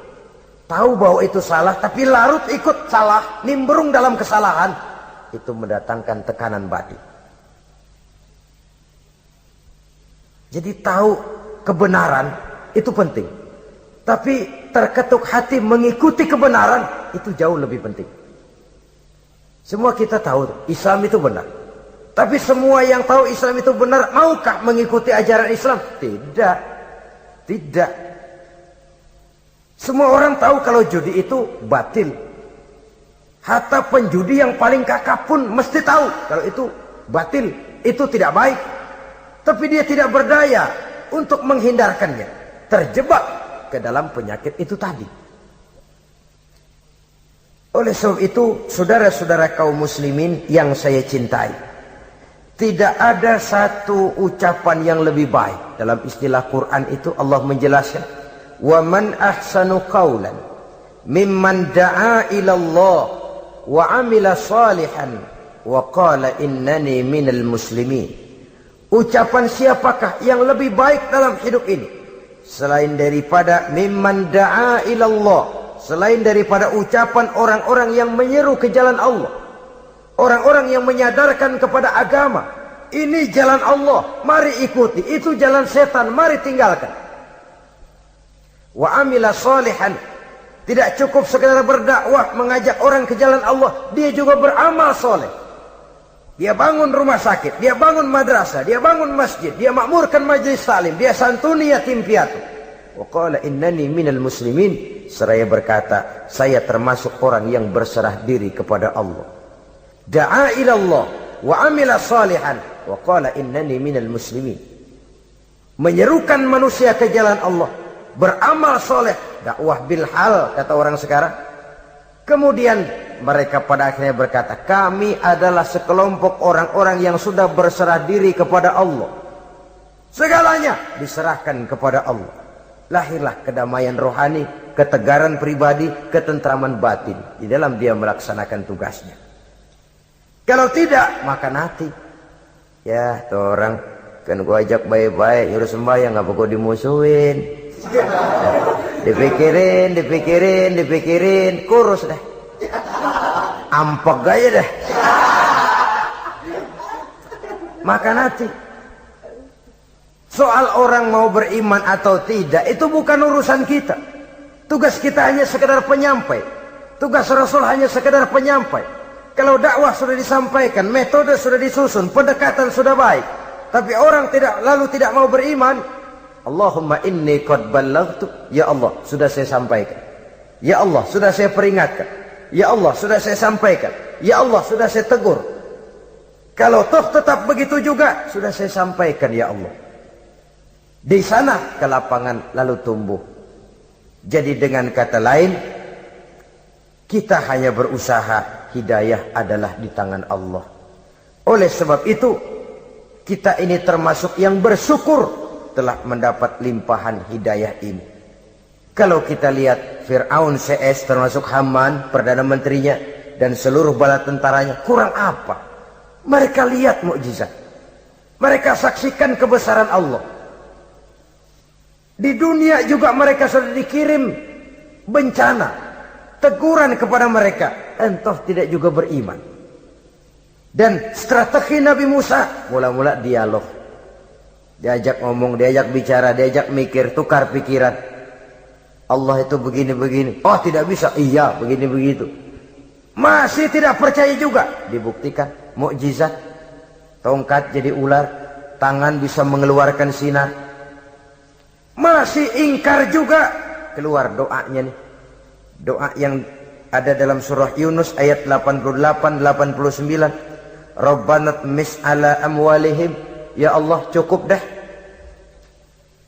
Tahu bahwa itu salah tapi larut ikut salah, nimbrung dalam kesalahan, itu mendatangkan tekanan batin. Jadi tahu kebenaran itu penting, tapi terketuk hati mengikuti kebenaran itu jauh lebih penting. Semua kita tahu Islam itu benar, tapi semua yang tahu Islam itu benar maukah mengikuti ajaran Islam? Tidak. Tidak. Semua orang tahu kalau judi itu batil. Hatta penjudi yang paling kakap pun mesti tahu kalau itu batil, itu tidak baik. Tapi dia tidak berdaya untuk menghindarkannya. Terjebak ke dalam penyakit itu tadi. Oleh sebab itu, saudara-saudara kaum muslimin yang saya cintai, tidak ada satu ucapan yang lebih baik. Dalam istilah Quran itu Allah menjelaskan, wa man ahsanu qawlan mimman da'a ila Allah wa amila salihan wa qala innani minal muslimin. Ucapan siapakah yang lebih baik dalam hidup ini selain daripada mimman da'a ila Allah, selain daripada ucapan orang-orang yang menyeru ke jalan Allah, orang-orang yang menyadarkan kepada agama, ini jalan Allah, mari ikuti, itu jalan setan, mari tinggalkan. Wa amila salihan, tidak cukup sekedar berdakwah mengajak orang ke jalan Allah, dia juga beramal soleh. Dia bangun rumah sakit, dia bangun madrasah, dia bangun masjid, dia makmurkan majlis taklim, dia santuni yatim piatu. Wa qala innani minal muslimin, seraya berkata, saya termasuk orang yang berserah diri kepada Allah. Da'a ila Allah wa amila salihan wa qala innani minal muslimin. Menyerukan manusia ke jalan Allah, beramal soleh, dakwah bil hal kata orang sekarang. Kemudian mereka pada akhirnya berkata, kami adalah sekelompok orang-orang yang sudah berserah diri kepada Allah. Segalanya diserahkan kepada Allah. Lahirlah kedamaian rohani, ketegaran pribadi, ketentraman batin di dalam dia melaksanakan tugasnya. Kalau tidak, maka nanti ya tuh orang kan gua ajak baik-baik nyuruh sembahyang, ngapa gua dimusuhin? Dipikirin, kurus dah. ampek gaya deh. Makan hati. Soal orang mau beriman atau tidak itu bukan urusan kita. Tugas kita hanya sekedar penyampai. Tugas Rasul hanya sekedar penyampai. Kalau dakwah sudah disampaikan, metode sudah disusun, pendekatan sudah baik, tapi orang tidak mau beriman, Allahumma inni qad ballaghtu, ya Allah sudah saya sampaikan, ya Allah sudah saya peringatkan, ya Allah sudah saya sampaikan, ya Allah sudah saya tegur. Kalau toh tetap begitu juga, sudah saya sampaikan ya Allah. Di sana kelapangan lalu tumbuh. Jadi dengan kata lain, kita hanya berusaha, hidayah adalah di tangan Allah. Oleh sebab itu, kita ini termasuk yang bersyukur telah mendapat limpahan hidayah ini. Kalau kita lihat Fir'aun CS termasuk Haman, Perdana Menterinya, dan seluruh bala tentaranya, kurang apa? Mereka lihat mukjizat. Mereka saksikan kebesaran Allah. Di dunia juga mereka sudah dikirim bencana, teguran kepada mereka, entah tidak juga beriman. Dan strategi Nabi Musa mula-mula dialog, diajak ngomong, diajak bicara, diajak mikir, tukar pikiran. Allah itu begini-begini, oh tidak bisa, iya begini begitu. Masih tidak percaya juga, dibuktikan mukjizat, tongkat jadi ular, tangan bisa mengeluarkan sinar. Masih ingkar juga, keluar doanya nih. Doa yang ada dalam surah Yunus ayat 88-89. Rabbana tmis ala amwalihim. Ya Allah cukup dah.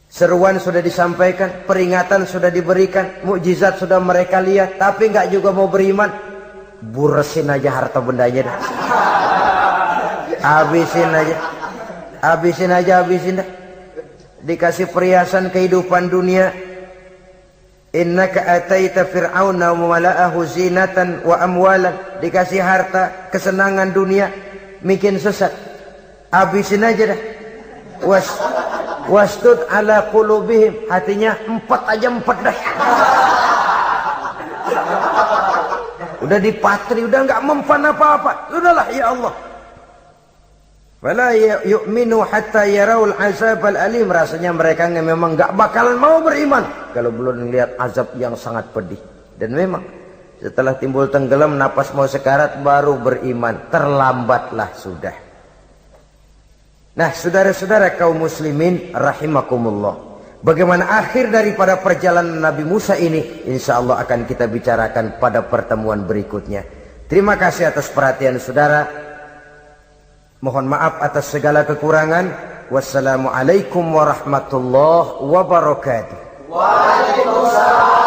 Seruan sudah disampaikan, peringatan sudah diberikan, mukjizat sudah mereka lihat, tapi nggak juga mau beriman. Buresin aja harta bendanya dah. Habisin aja. Habisin dah. Dikasih perhiasan kehidupan dunia. Innaka ataita fir'auna wa mala'ahu zinatan wa amwalan. Dikasih harta, kesenangan dunia, bikin sesat. Habisin aja dah. Wastud ala qulubihim. Hatinya 4 dah. Udah dipatri, udah nggak mempan apa-apa. Sudahlah ya Allah. Wala yu'minu hatta yaraul azab al-alim. Rasanya mereka memang nggak bakalan mau beriman kalau belum melihat azab yang sangat pedih. Dan memang setelah timbul tenggelam, napas mau sekarat, baru beriman. Terlambatlah sudah. Nah, saudara-saudara kaum muslimin rahimakumullah, bagaimana akhir daripada perjalanan Nabi Musa ini, insya Allah akan kita bicarakan pada pertemuan berikutnya. Terima kasih atas perhatian saudara. Mohon maaf atas segala kekurangan. Wassalamualaikum warahmatullahi wabarakatuh. Waalaikumsalam.